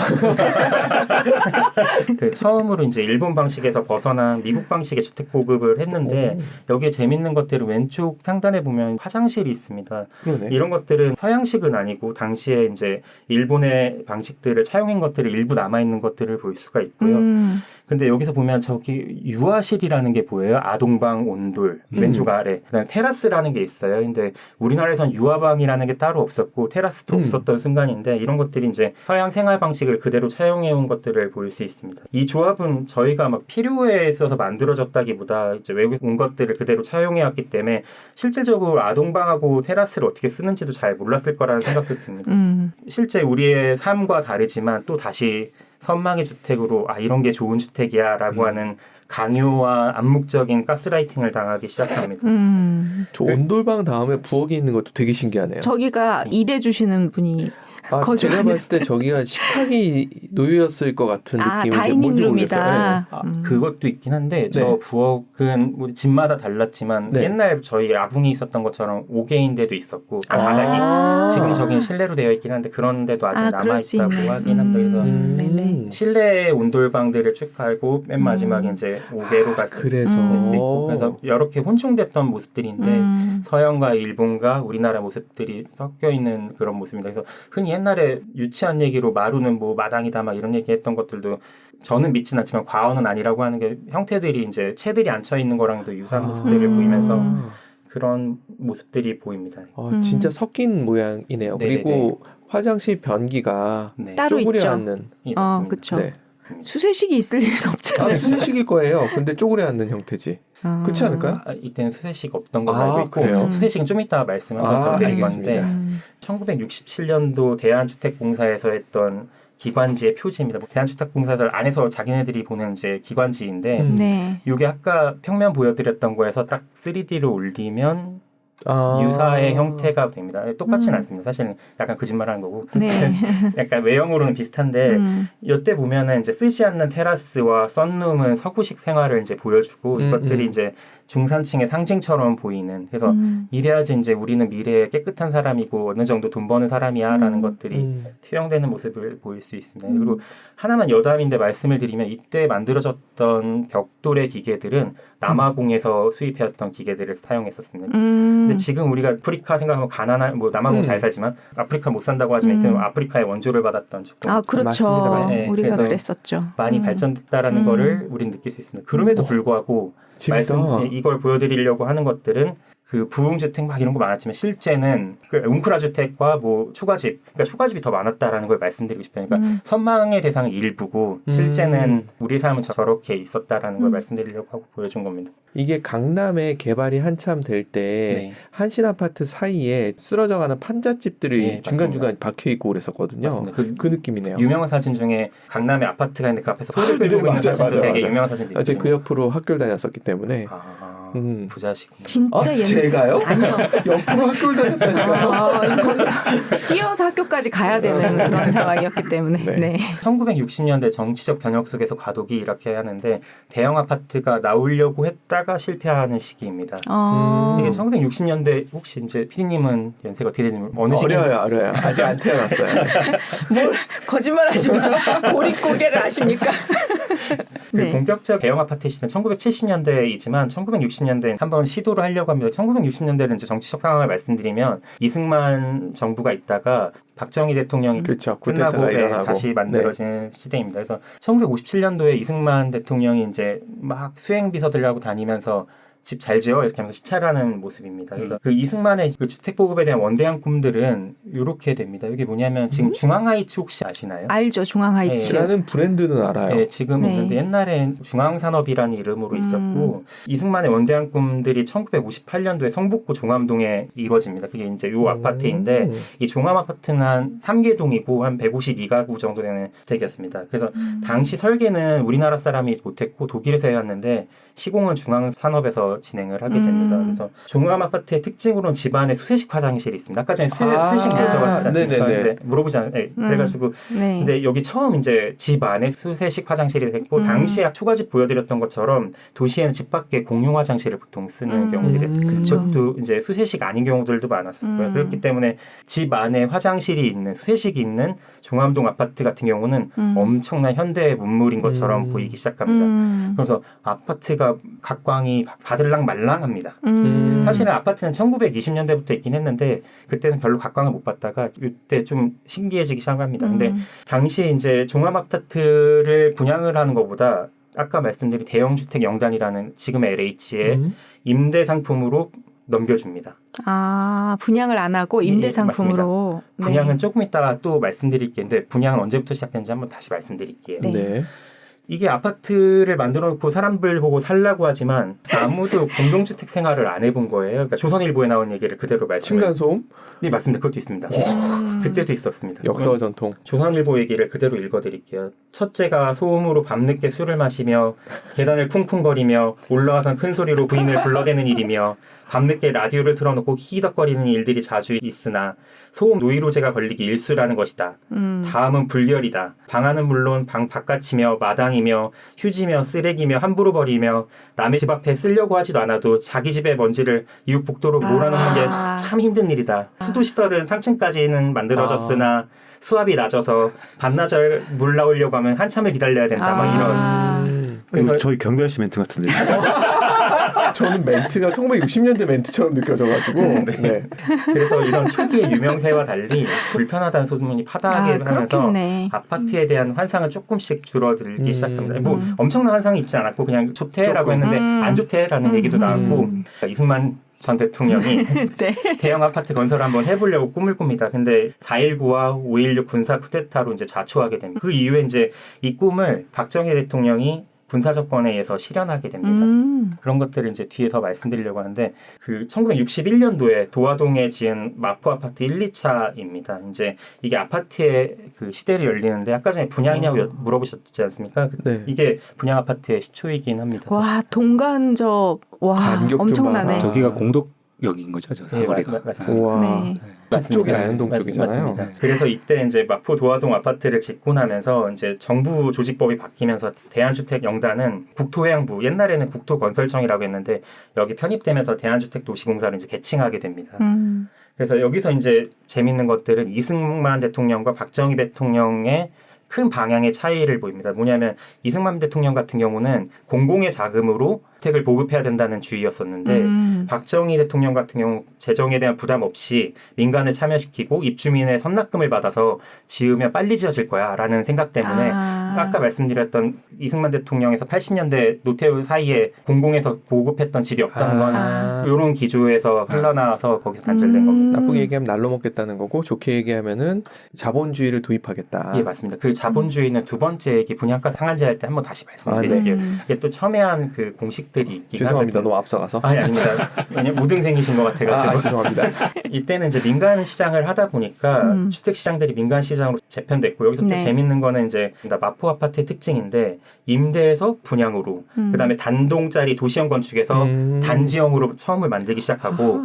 그 처음으로 이제 일본 방식에서 벗어난 미국 방식의 주택 보급을 했는데 여기에 재밌는 것들은 왼쪽 상단에 보면 화장실이 있습니다. 그러네. 이런 것들은 서양식은 아니고 당시에 이제 일본의 방식들을 차용한 것들이 일부 남아 있는 것들을 볼 수가 있고요. 근데 여기서 보면 저기 유아실이라는 게 보여요. 아동방, 온돌 왼쪽 아래. 그다음에 테라스라는 게 있어요. 근데 우리나라에선 유아방이라는 게 따로 없었고 테라스도 없었던 순간인데 이런 것들이 이제 서양 생활 방식을 그대로 차용해 온 것들을 볼 수 있습니다. 이 조합은 저희가 막 필요에 있어서 만들어졌다기보다 이제 외국에서 온 것들을 그대로 차용해 왔기 때문에 실질적으로 아동방하고 테라스를 어떻게 쓰는지도 잘 몰랐을 거라는 생각도 듭니다. 실제 우리의 삶과 다르지만 또 다시 선망의 주택으로 이런 게 좋은 주택이야라고 하는 강요와 암묵적인 가스라이팅을 당하기 시작합니다. 저 온돌방 다음에 부엌이 있는 것도 되게 신기하네요. 저기가 일해주시는 분이 제가 봤을 때 저기가 식탁이 놓였을 것 같은 느낌인데 다이닝 룸이다. 그것도 있긴 한데 저 네. 부엌은 우리 집마다 달랐지만 네. 옛날 저희 아궁이 있었던 것처럼 5개인 데도 있었고 바닥이 지금 저긴 실내로 되어 있긴 한데 그런 데도 아직 남아있다고 하긴 합니다. 그래서 네네. 실내 온돌방들을 쭉 갈고 맨 마지막에 이제 5개로 갈 수도 있고 그래서 이렇게 혼종됐던 모습들인데 서양과 일본과 우리나라 모습들이 섞여 있는 그런 모습입니다. 그래서 흔히 옛날에 유치한 얘기로 마루는 뭐 마당이다 막 이런 얘기했던 것들도 저는 믿진 않지만 과언은 아니라고 하는 게 형태들이 이제 채들이 앉혀 있는 거랑도 유사한 모습들을 보이면서 그런 모습들이 보입니다. 진짜 섞인 모양이네요. 네네네. 그리고 화장실 변기가 따로 쪼그려 있죠. 앉는. 그렇죠. 네. 수세식이 있을 일은 없잖아요. 수세식일 거예요. 근데 쪼그려 앉는 형태지. 그렇지 않을까요? 이때는 수세식 없던 걸로 알고 있고 그래요? 수세식은 좀 이따 말씀을 드릴 건데 알겠습니다. 1967년도 대한주택공사에서 했던 기관지의 표지입니다. 대한주택공사들 안에서 자기네들이 보는 이제 기관지인데 네. 이게 아까 평면 보여드렸던 거에서 딱 3D로 올리면 유사의 형태가 됩니다. 똑같진 않습니다. 사실은 약간 거짓말하는 거고 네. 약간 외형으로는 비슷한데 이때 보면은 이제 쓰지 않는 테라스와 썬룸은 서구식 생활을 이제 보여주고 이것들이 이제 중산층의 상징처럼 보이는 그래서 이래야지 이제 우리는 미래에 깨끗한 사람이고 어느 정도 돈 버는 사람이야라는 것들이 투영되는 모습을 보일 수 있습니다. 그리고 하나만 여담인데 말씀을 드리면 이때 만들어졌던 벽돌의 기계들은 남아공에서 수입해왔던 기계들을 사용했었습니다. 근데 지금 우리가 아프리카 생각하면 가난한 뭐 남아공 잘 살지만 아프리카 못 산다고 하지만 이때는 아프리카의 원조를 받았던 조금 그렇죠. 맞습니다. 우리가 그랬었죠. 많이 발전됐다라는 거를 우리는 느낄 수 있습니다. 그럼에도 불구하고 이걸 보여드리려고 하는 것들은 그 부흥주택 막 이런 거 많았지만 실제는 그 웅크라 주택과 뭐 초가집, 그러니까 초가집이 더 많았다라는 걸 말씀드리고 싶어요. 그러니까 선망의 대상은 일부고 실제는 우리 삶은 저렇게 있었다라는 걸 말씀드리려고 하고 보여준 겁니다. 이게 강남에 개발이 한참 될 때 한신 아파트 사이에 쓰러져가는 판잣집들이 중간중간 박혀 있고 그랬었거든요. 그 느낌이네요. 유명한 사진 중에 강남에 아파트가 있는데 그 앞에서 소를 끌고 있는 사진도 되게 유명한 사진도 있거든요. 제가 그 옆으로 학교를 다녔었기 때문에. 부자식. 진짜 옛날. 제가요? 아니요. 옆으로 학교를 다녔다니까. 거기서 뛰어서 학교까지 가야 되는 그런 상황이었기 때문에. 네. 1960년대 정치적 변혁 속에서 과도기 이렇게 하는데 대형 아파트가 나오려고 했다가 실패하는 시기입니다. 이게 1960년대 혹시 이제 PD님은 연세가 어떻게 되는지 어느 시기? 어려요. 아직 안 태어났어요. 뭘 거짓말하시면 고립고개를 아십니까? 그 본격적 대형 아파트 시대는 1970년대이지만 1960년대에 한번 시도를 하려고 합니다. 1960년대는 이제 정치적 상황을 말씀드리면 이승만 정부가 있다가 박정희 대통령이 끝나고 다시 만들어진 시대입니다. 그래서 1957년도에 이승만 대통령이 이제 막 수행 비서들하고 다니면서 집 잘 지어 이렇게 하면서 시찰하는 모습입니다. 그래서 그 이승만의 그 주택 보급에 대한 원대한 꿈들은 이렇게 됩니다. 이게 뭐냐면 지금 중앙하이츠 혹시 아시나요? 알죠, 중앙하이츠. 라는 브랜드는 알아요. 네, 지금 있는데 옛날엔 중앙산업이라는 이름으로 있었고 이승만의 원대한 꿈들이 1958년도에 성북구 종암동에 이루어집니다. 그게 이제 요 아파트인데 이 종암 아파트는 한 3개동이고 한 152가구 정도 되는 주택이었습니다. 그래서 당시 설계는 우리나라 사람이 못했고 독일에서 해왔는데 시공은 중앙산업에서 해서 진행을 하게 됩니다. 그래서 종합 아파트의 특징으로는 집안에 수세식 화장실이 있습니다. 아까 전에 수세식 여쭤봤지 않습니까? 근데 물어보지 않, 네, 그래가지고 네. 근데 여기 처음 이제 집 안에 수세식 화장실이 됐고 당시에 초가집 보여드렸던 것처럼 도시에는 집 밖에 공용 화장실을 보통 쓰는 경우들이 있어요. 그것도 이제 수세식 아닌 경우들도 많았었고요. 그렇기 때문에 집 안에 화장실이 있는 수세식이 있는 종암동 아파트 같은 경우는 엄청난 현대 문물인 것처럼 보이기 시작합니다. 그래서 아파트가 각광이 바들랑 말랑합니다. 사실은 아파트는 1920년대부터 있긴 했는데 그때는 별로 각광을 못 받다가 이때 좀 신기해지기 시작합니다. 근데 당시에 이제 종합 아파트를 분양을 하는 것보다 아까 말씀드린 대형주택 영단이라는 지금의 LH의 임대 상품으로 넘겨줍니다. 아, 분양을 안 하고 임대 상품으로. 네. 분양은 조금 이따가 또 말씀드릴 게인데 분양은 언제부터 시작했는지 한번 다시 말씀드릴게요. 네. 이게 아파트를 만들어 놓고 사람들 보고 살라고 하지만 아무도 공동주택 생활을 안 해본 거예요. 그러니까 조선일보에 나온 얘기를 그대로 말씀드려요. 층간소음? 네, 맞습니다. 그것도 있습니다. 그때도 있었습니다. 역사와 전통. 조선일보 얘기를 그대로 읽어드릴게요. 첫째가 소음으로 밤늦게 술을 마시며 계단을 쿵쿵거리며 올라와선 큰 소리로 부인을 불러대는 일이며 밤늦게 라디오를 틀어놓고 히덕거리는 일들이 자주 있으나 소음 노이로제가 걸리기 일수라는 것이다. 다음은 불결이다. 방안은 물론 방 바깥이며 마당이며 휴지며 쓰레기며 함부로 버리며 남의 집 앞에 쓰려고 하지도 않아도 자기 집의 먼지를 이웃 복도로 몰아넣는 게 참 힘든 일이다. 수도시설은 상층까지는 만들어졌으나 수압이 낮아서 반나절 물 나오려고 하면 한참을 기다려야 된다. 막 이런. 그래서 저희 경별 씨 멘트 같은데. 저는 멘트가 1960년대 멘트처럼 느껴져가지고. 네. 그래서 이런 초기의 유명세와 달리 불편하다는 소문이 파다하게 하면서 그렇겠네. 아파트에 대한 환상은 조금씩 줄어들기 시작합니다. 뭐 엄청난 환상이 있지 않았고 그냥 좋대라고 했는데 안 좋대라는 얘기도 나왔고 이승만 전 대통령이 네. 대형 아파트 건설을 한번 해보려고 꿈을 꿉니다. 근데 4.19와 5.16 군사 쿠데타로 이제 자초하게 됩니다. 그 이후에 이제 이 꿈을 박정희 대통령이 군사정권에 의해서 실현하게 됩니다. 그런 것들을 이제 뒤에 더 말씀드리려고 하는데 그 1961년도에 도화동에 지은 마포 아파트 1, 2차입니다. 이제 이게 아파트의 그 시대를 열리는데 아까 전에 분양이냐고 물어보셨지 않습니까? 네. 이게 분양 아파트의 시초이긴 합니다. 와, 동간접. 와, 간격 좀 엄청나네. 봐라. 저기가 공덕역인 거죠, 저 네, 사거리가. 맞습니다. 와. 네. 북쪽이 안동 쪽이잖아요. 맞습니다. 그래서 이때 이제 마포 도화동 아파트를 짓고 나면서 이제 정부 조직법이 바뀌면서 대한주택영단은 국토해양부 옛날에는 국토건설청이라고 했는데 여기 편입되면서 대한주택도시공사를 이제 개칭하게 됩니다. 그래서 여기서 이제 재밌는 것들은 이승만 대통령과 박정희 대통령의 큰 방향의 차이를 보입니다. 뭐냐면 이승만 대통령 같은 경우는 공공의 자금으로 주택을 보급해야 된다는 주의였었는데 박정희 대통령 같은 경우 재정에 대한 부담 없이 민간을 참여시키고 입주민의 선납금을 받아서 지으면 빨리 지어질 거야 라는 생각 때문에 아까 말씀드렸던 이승만 대통령에서 80년대 노태우 사이에 공공에서 보급했던 집이 없다는 건 이런 기조에서 흘러나와서 거기서 단절된 겁니다. 나쁘게 얘기하면 날로 먹겠다는 거고 좋게 얘기하면은 자본주의를 도입하겠다. 예, 맞습니다. 그 자본주의는 두 번째 얘기 분양가 상한제 할 때 한번 다시 말씀드릴게요. 이게 또 첨예한 그 공식들이 있긴 죄송합니다. 하거든요. 너무 앞서가서. 아니, 아닙니다. 왜냐면 우등생이신 것 같아가지고. 죄송합니다. 이때는 이제 민간 시장을 하다 보니까 주택 시장들이 민간 시장으로 재편됐고 여기서 또 재밌는 거는 이제 마포 아파트의 특징인데 임대에서 분양으로 그다음에 단동짜리 도시형 건축에서 단지형으로 처음을 만들기 시작하고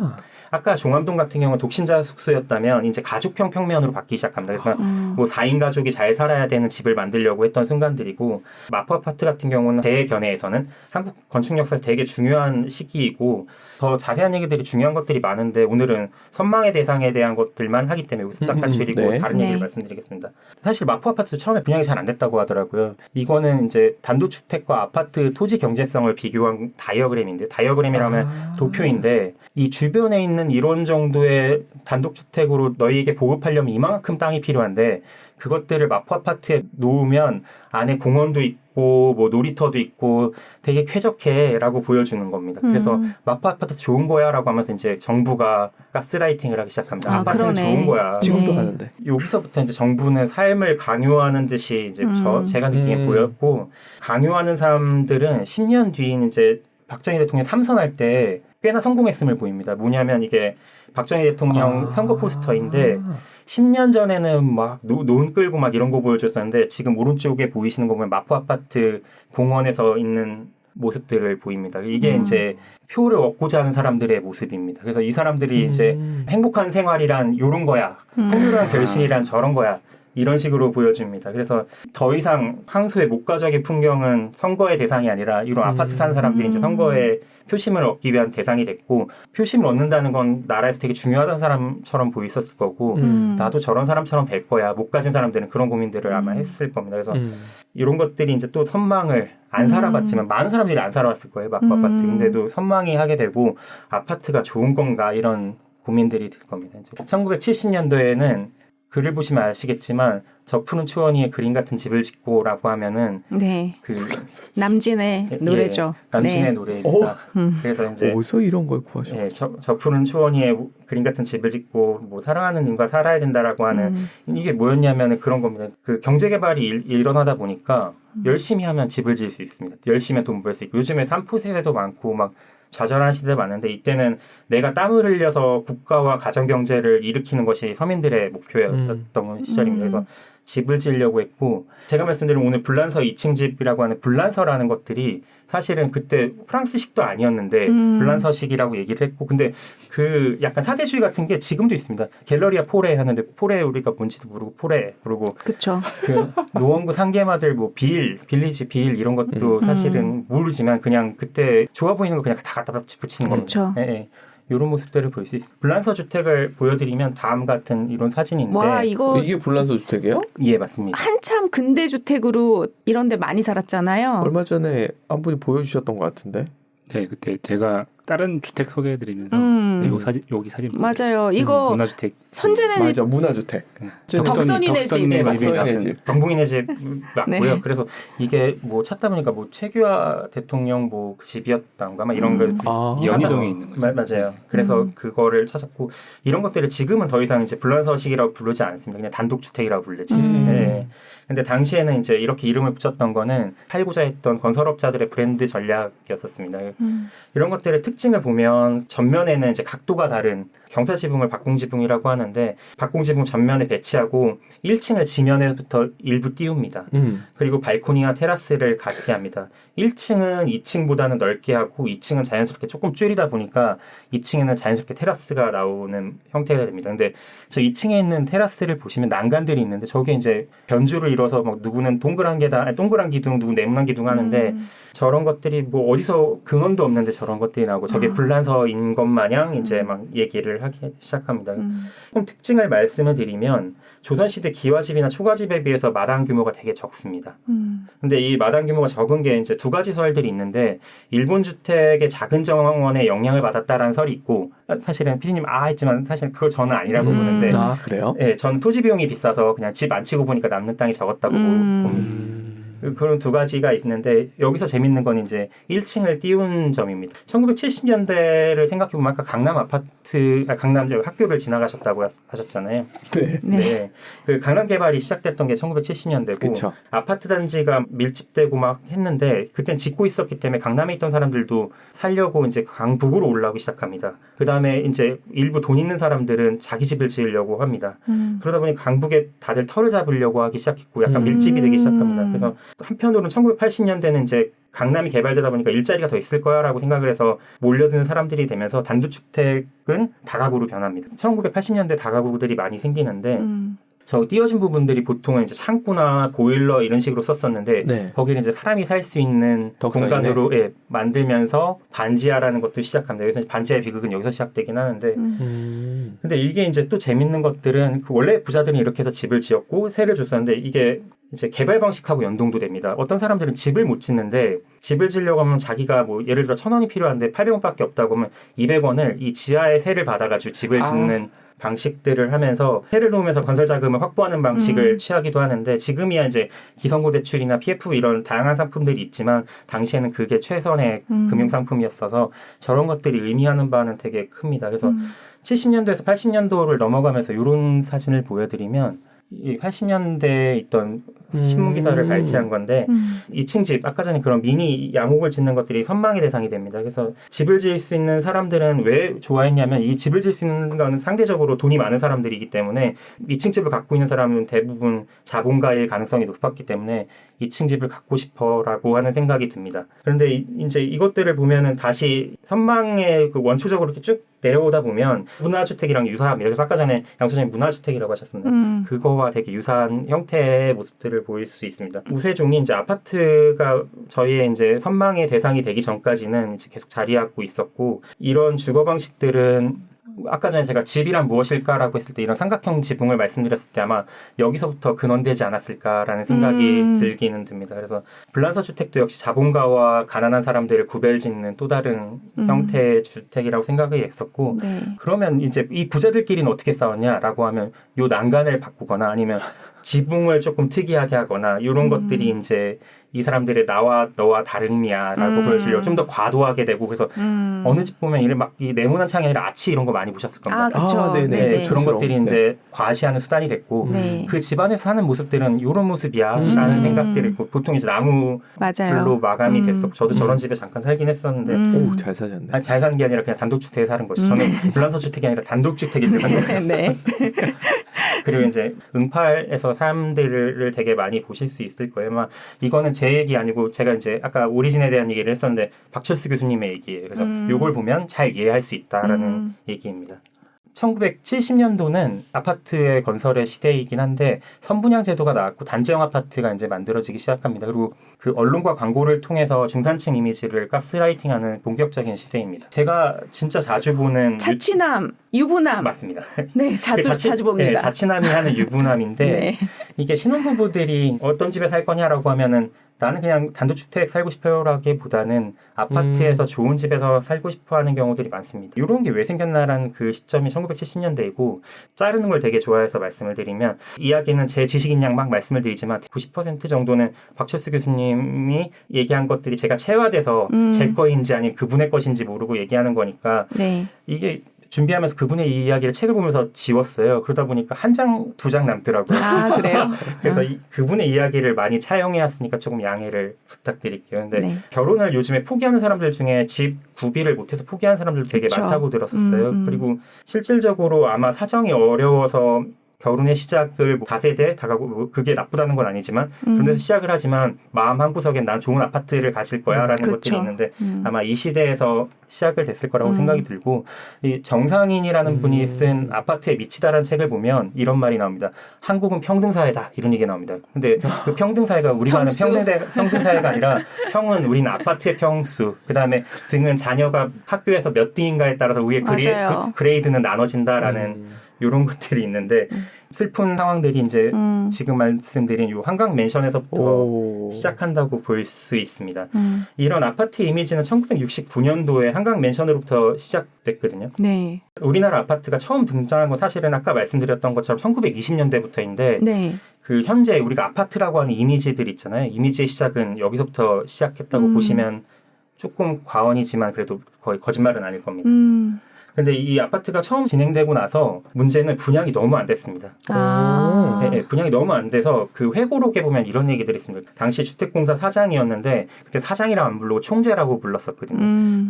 아까 종암동 같은 경우는 독신자 숙소였다면 이제 가족형 평면으로 바뀌기 시작합니다. 그래서 뭐 4인 가족이 잘 살아야 되는 집을 만들려고 했던 순간들이고 마포 아파트 같은 경우는 대견해에서는 한국 건축 역사에서 되게 중요한 시기이고 더 자세한 얘기들이 중요한 것들이 많은데 오늘은 선망의 대상에 대한 것들만 하기 때문에 여기서 잠깐 줄이고 네. 다른 얘기를 말씀드리겠습니다. 사실 마포 아파트도 처음에 분양이 잘 안 됐다고 하더라고요. 이거는 이제 단독주택과 아파트 토지 경제성을 비교한 다이어그램인데 다이어그램이라면 도표인데 이 주변에 있는 이런 정도의 단독주택으로 너희에게 보급하려면 이만큼 땅이 필요한데 그것들을 마포 아파트에 놓으면 안에 공원도 있고 뭐 놀이터도 있고 되게 쾌적해라고 보여주는 겁니다. 그래서 마포 아파트 좋은 거야라고 하면서 이제 정부가 가스라이팅을 하기 시작합니다. 아파트는 그러네. 좋은 거야. 지금도 하는데. 여기서부터 이제 정부는 삶을 강요하는 듯이 이제 제가 느끼기에 보였고 강요하는 사람들은 10년 뒤인 이제 박정희 대통령 3선할 때 꽤나 성공했음을 보입니다. 뭐냐면 이게 박정희 대통령 선거 포스터인데 10년 전에는 막 논 끌고 막 이런 거 보여줬었는데 지금 오른쪽에 보이시는 거 보면 마포 아파트 공원에서 있는 모습들을 보입니다. 이게 이제 표를 얻고자 하는 사람들의 모습입니다. 그래서 이 사람들이 이제 행복한 생활이란 요런 거야. 풍요로운 결신이란 저런 거야. 이런 식으로 보여줍니다. 그래서 더 이상 황소의 목가적의 풍경은 선거의 대상이 아니라 이런 아파트 사는 사람들이 이제 선거에 표심을 얻기 위한 대상이 됐고 표심을 얻는다는 건 나라에서 되게 중요하다는 사람처럼 보였었을 거고 나도 저런 사람처럼 될 거야. 못 가진 사람들은 그런 고민들을 아마 했을 겁니다. 그래서 이런 것들이 이제 또 선망을 안 살아봤지만 많은 사람들이 안 살아왔을 거예요. 마포 아파트. 근데도 선망이 하게 되고 아파트가 좋은 건가 이런 고민들이 들 겁니다. 이제 1970년도에는 글을 보시면 아시겠지만 저 푸른 초원위에 그림 같은 집을 짓고라고 하면은 네. 그 남진의 노래죠. 남진의 네. 노래입니다. 그래서 이제 어디서 이런 걸 구하셨어요? 예, 저 푸른 초원위에 그림 같은 집을 짓고 뭐 사랑하는 님과 살아야 된다라고 하는 이게 뭐였냐면은 그런 겁니다. 그 경제 개발이 일어나다 보니까 열심히 하면 집을 지을 수 있습니다. 열심히 돈 벌 수 있고 요즘에 산포 세대도 많고 막 좌절한 시대가 많은데 이때는 내가 땀을 흘려서 국가와 가정 경제를 일으키는 것이 서민들의 목표였던 시절입니다. 그래서 집을 지으려고 했고 제가 말씀드린 오늘 불란서 2층 집이라고 하는 불란서라는 것들이 사실은 그때 프랑스식도 아니었는데 불란서식이라고 얘기를 했고 근데 그 약간 사대주의 같은 게 지금도 있습니다. 갤러리아 포레 하는데 포레 우리가 뭔지도 모르고 포레 부르고 그렇죠. 그 노원구 상계마들 뭐 빌리지 빌 이런 것도 사실은 모르지만 그냥 그때 좋아 보이는 거 그냥 다 갖다 붙이는 겁니다. 예, 예. 이런 모습들을 볼 수 있어요. 불란서 주택을 보여드리면 다음 같은 이런 사진인데 와 이거 이게 불란서 주택이에요? 예 맞습니다. 한참 근대 주택으로 이런데 많이 살았잖아요. 얼마 전에 한 분이 보여주셨던 것 같은데. 네, 그때 제가 다른 주택 소개해드리면서 여기 사진 맞아요. 이거 문화주택 선재는 맞아 문화주택. 덕선이네 집. 네, 맞습니다. 맞습니다. 집. 병봉이네 집 맞고요. 네. 그래서 이게 뭐 찾다 보니까 뭐 최규하 대통령 뭐그 집이었던가 막 이런 걸 연희동에 있는 거죠. 맞아요. 그래서 그거를 찾았고 이런 것들을 지금은 더 이상 이제 불란서식이라고 부르지 않습니다. 그냥 단독주택이라고 부르지. 네. 근데 당시에는 이제 이렇게 이름을 붙였던 거는 팔고자 했던 건설업자들의 브랜드 전략이었었습니다. 이런 것들의 특징을 보면 전면에는 이제 각도가 다른 경사지붕을 박공지붕이라고 하는데 박공지붕 전면에 배치하고 1층을 지면에부터 일부 띄웁니다. 그리고 발코니와 테라스를 갖게 합니다. 1층은 2층보다는 넓게 하고 2층은 자연스럽게 조금 줄이다 보니까 2층에는 자연스럽게 테라스가 나오는 형태가 됩니다. 근데 저 2층에 있는 테라스를 보시면 난간들이 있는데 저게 이제 변주를 이뤄서 막 누구는 동그란 계단, 동그란 기둥, 누구 네모난 기둥 하는데 저런 것들이 뭐 어디서 근원도 없는데 저런 것들이 나오고 저게 불란서인 것 마냥 이제 막 얘기를 하기 시작합니다. 조금 특징을 말씀을 드리면 조선시대 기와집이나 초가집에 비해서 마당 규모가 되게 적습니다. 근데 이 마당 규모가 적은 게 이제 두 가지 설들이 있는데 일본 주택의 작은 정원에 영향을 받았다라는 설이 있고 사실은 피디님 했지만 사실 그걸 저는 아니라고 보는데 아 그래요? 네, 저는 토지 비용이 비싸서 그냥 집 안 치고 보니까 남는 땅이 적었다고 봅니다. 그런 두 가지가 있는데 여기서 재밌는 건 이제 1층을 띄운 점입니다. 1970년대를 생각해보면 아까 강남 강남 학교를 지나가셨다고 하셨잖아요. 네. 네. 그 강남 개발이 시작됐던 게 1970년대고 그쵸. 아파트 단지가 밀집되고 막 했는데 그땐 짓고 있었기 때문에 강남에 있던 사람들도 살려고 이제 강북으로 올라오기 시작합니다. 그 다음에 이제 일부 돈 있는 사람들은 자기 집을 지으려고 합니다. 그러다 보니 강북에 다들 터를 잡으려고 하기 시작했고 약간 밀집이 되기 시작합니다. 그래서 한편으로는 1980년대는 이제 강남이 개발되다 보니까 일자리가 더 있을 거야라고 생각을 해서 몰려드는 사람들이 되면서 단독주택은 다가구로 변합니다. 1980년대 다가구들이 많이 생기는데 저 띄어진 부분들이 보통은 이제 창고나 보일러 이런 식으로 썼었는데 네. 거기를 이제 사람이 살 수 있는 덕선이네. 공간으로 만들면서 반지하라는 것도 시작합니다. 여기서 반지하의 비극은 여기서 시작되긴 하는데 근데 이게 이제 또 재밌는 것들은 그 원래 부자들이 이렇게 해서 집을 지었고 세를 줬었는데 이게 이제 개발 방식하고 연동도 됩니다. 어떤 사람들은 집을 못 짓는데 집을 지으려고 하면 자기가 뭐 예를 들어 1,000원이 필요한데 800원밖에 없다고 하면 200원을 이 지하에 세를 받아가지고 집을 짓는 방식들을 하면서 세를 놓으면서 건설 자금을 확보하는 방식을 취하기도 하는데 지금이야 이제 기성고 대출이나 PF 이런 다양한 상품들이 있지만 당시에는 그게 최선의 금융 상품이었어서 저런 것들이 의미하는 바는 되게 큽니다. 그래서 70년도에서 80년도를 넘어가면서 이런 사진을 보여드리면 이 80년대에 있던 신문 기사를 발췌한 건데 2층 집 아까 전에 그런 미니 양옥을 짓는 것들이 선망의 대상이 됩니다. 그래서 집을 지을 수 있는 사람들은 왜 좋아했냐면 이 집을 지을 수 있는 건 상대적으로 돈이 많은 사람들이기 때문에 2층 집을 갖고 있는 사람은 대부분 자본가일 가능성이 높았기 때문에 2층 집을 갖고 싶어라고 하는 생각이 듭니다. 그런데 이제 이것들을 보면은 다시 선망의 그 원초적으로 이렇게 쭉 내려오다 보면 문화주택이랑 유사합니다. 그래서 아까 전에 양 소장님 문화주택이라고 하셨는데 그거와 되게 유사한 형태의 모습들을 보일 수 있습니다. 우세종이 이제 아파트가 저희의 이제 선망의 대상이 되기 전까지는 이제 계속 자리하고 있었고 이런 주거 방식들은 아까 전에 제가 집이란 무엇일까라고 했을 때 이런 삼각형 지붕을 말씀드렸을 때 아마 여기서부터 근원되지 않았을까라는 생각이 들기는 듭니다. 그래서 불란서 주택도 역시 자본가와 가난한 사람들을 구별짓는 또 다른 형태의 주택이라고 생각이 했었고 네. 그러면 이제 이 부자들끼리는 어떻게 싸웠냐라고 하면 요 난간을 바꾸거나 아니면 지붕을 조금 특이하게 하거나 이런 것들이 이제 이 사람들의 나와 너와 다름이야라고 보여주려고 좀 더 과도하게 되고 그래서 어느 집 보면 이런 막 이 네모난 창이 아니라 아치 이런 거 많이 보셨을 겁니다. 아, 그렇죠. 네네. 그런 것들이 네. 이제 과시하는 수단이 됐고 네. 그 집안에서 사는 모습들은 이런 모습이야라는 생각들이 있고 보통 이제 나무로 맞아요. 마감이 됐었고 저도 저런 집에 잠깐 살긴 했었는데 오, 잘 사셨네. 아니, 잘 사는 게 아니라 그냥 단독주택에 사는 거죠. 저는 불란서 주택이 아니라 단독주택에 사는 거예요. 네. 그리고 이제 응팔에서 사람들을 되게 많이 보실 수 있을 거예요. 아마 이거는 제 얘기 아니고 제가 이제 아까 오리진에 대한 얘기를 했었는데 박철수 교수님의 얘기예요. 그래서 이걸 보면 잘 이해할 수 있다라는 얘기입니다. 1970년도는 아파트의 건설의 시대이긴 한데 선분양 제도가 나왔고 단지형 아파트가 이제 만들어지기 시작합니다. 그리고 그 언론과 광고를 통해서 중산층 이미지를 가스라이팅하는 본격적인 시대입니다. 제가 진짜 자주 보는 자취남, 유부남. 맞습니다. 네, 자주 봅니다. 네, 자취남이 하는 유부남인데 네. 이게 신혼부부들이 어떤 집에 살 거냐라고 하면은 나는 그냥 단독주택 살고 싶어요라기보다는 아파트에서 좋은 집에서 살고 싶어하는 경우들이 많습니다. 이런 게 왜 생겼나라는 그 시점이 1970년대이고 자르는 걸 되게 좋아해서 말씀을 드리면 이야기는 제 지식인 양 막 말씀을 드리지만 90% 정도는 박철수 교수님이 얘기한 것들이 제가 체화돼서 제 거인지 아니면 그분의 것인지 모르고 얘기하는 거니까 네. 이게 준비하면서 그분의 이 이야기를 책을 보면서 지웠어요. 그러다 보니까 한 장, 두 장 남더라고요. 아, 그래요? 그래서 그분의 이야기를 많이 차용해왔으니까 조금 양해를 부탁드릴게요. 근데 네. 결혼을 요즘에 포기하는 사람들 중에 집 구비를 못해서 포기하는 사람들 되게 그쵸. 많다고 들었었어요. 그리고 실질적으로 아마 사정이 어려워서 결혼의 시작을 다세대 다가고 그게 나쁘다는 건 아니지만 그런데 시작을 하지만 마음 한구석엔 난 좋은 아파트를 가질 거야라는 그렇죠. 것들이 있는데 아마 이 시대에서 시작을 됐을 거라고 생각이 들고 이 정상인이라는 분이 쓴 아파트에 미치다라는 책을 보면 이런 말이 나옵니다. 한국은 평등사회다 이런 얘기가 나옵니다. 근데 그 평등사회가 우리가 하는 평등사회가 아니라 평은 우리는 아파트의 평수 그 다음에 등은 자녀가 학교에서 몇 등인가에 따라서 위에 그레이드는 나눠진다라는 이런 것들이 있는데 슬픈 상황들이 이제 지금 말씀드린 이 한강 맨션에서부터 시작한다고 볼 수 있습니다. 이런 아파트 이미지는 1969년도에 한강 맨션으로부터 시작됐거든요. 네. 우리나라 아파트가 처음 등장한 건 사실은 아까 말씀드렸던 것처럼 1920년대부터인데 네. 그 현재 우리가 아파트라고 하는 이미지들 있잖아요. 이미지의 시작은 여기서부터 시작했다고 보시면 조금 과언이지만 그래도 거의 거짓말은 아닐 겁니다. 근데 이 아파트가 처음 진행되고 나서 문제는 분양이 너무 안 됐습니다. 네, 분양이 너무 안 돼서 그 회고록에 보면 이런 얘기들이 있습니다. 당시 주택공사 사장이었는데 그때 사장이라 안 부르고 총재라고 불렀었거든요.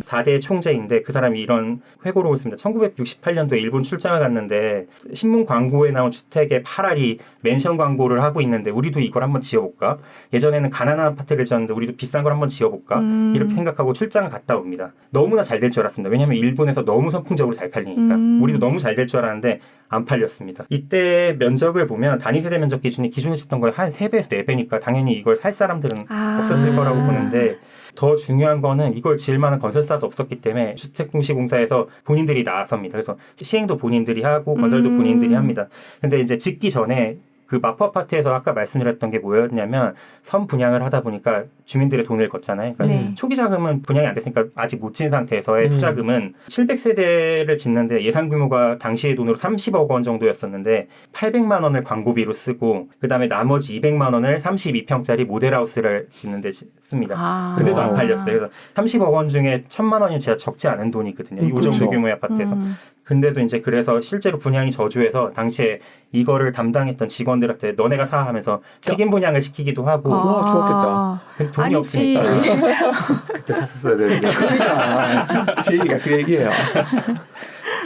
4대 총재인데 그 사람이 이런 회고록을 씁니다. 1968년도에 일본 출장을 갔는데 신문 광고에 나온 주택의 8알이 맨션 광고를 하고 있는데 우리도 이걸 한번 지어볼까? 예전에는 가난한 아파트를 지었는데 우리도 비싼 걸 한번 지어볼까? 이렇게 생각하고 출장을 갔다 옵니다. 너무나 잘 될 줄 알았습니다. 왜냐하면 일본에서 너무 선풍적으로 잘 팔리니까. 우리도 너무 잘 될 줄 알았는데 안 팔렸습니다. 이때 면적을 보면 단위 세대 면적 기준이 기존에 있었던 거에 한 3배에서 4배니까 당연히 이걸 살 사람들은 없었을 거라고 보는데 더 중요한 거는 이걸 지을 만한 건설사도 없었기 때문에 주택공시공사에서 본인들이 나섭니다. 그래서 시행도 본인들이 하고 건설도 본인들이 합니다. 근데 이제 짓기 전에 그 마포 아파트에서 아까 말씀드렸던 게 뭐였냐면 선 분양을 하다 보니까 주민들의 돈을 걷잖아요. 그러니까 네. 초기 자금은 분양이 안 됐으니까 아직 못 진 상태에서의 투자금은 700세대를 짓는데 예상 규모가 당시의 돈으로 30억 원 정도였었는데 800만 원을 광고비로 쓰고 그다음에 나머지 200만 원을 32평짜리 모델하우스를 짓는데 씁니다. 근데도 안 팔렸어요. 그래서 30억 원 중에 1,000만 원이 진짜 적지 않은 돈이거든요. 이 정도 규모의 아파트에서. 근데도 이제 그래서 실제로 분양이 저조해서 당시에 이거를 담당했던 직원들한테 너네가 사 하면서 책임 분양을 시키기도 하고. 와, 좋았겠다. 근데 돈이 아니지. 없으니까. 그때 샀었어야 되는데. 그러니까 제 얘기가 그 얘기예요.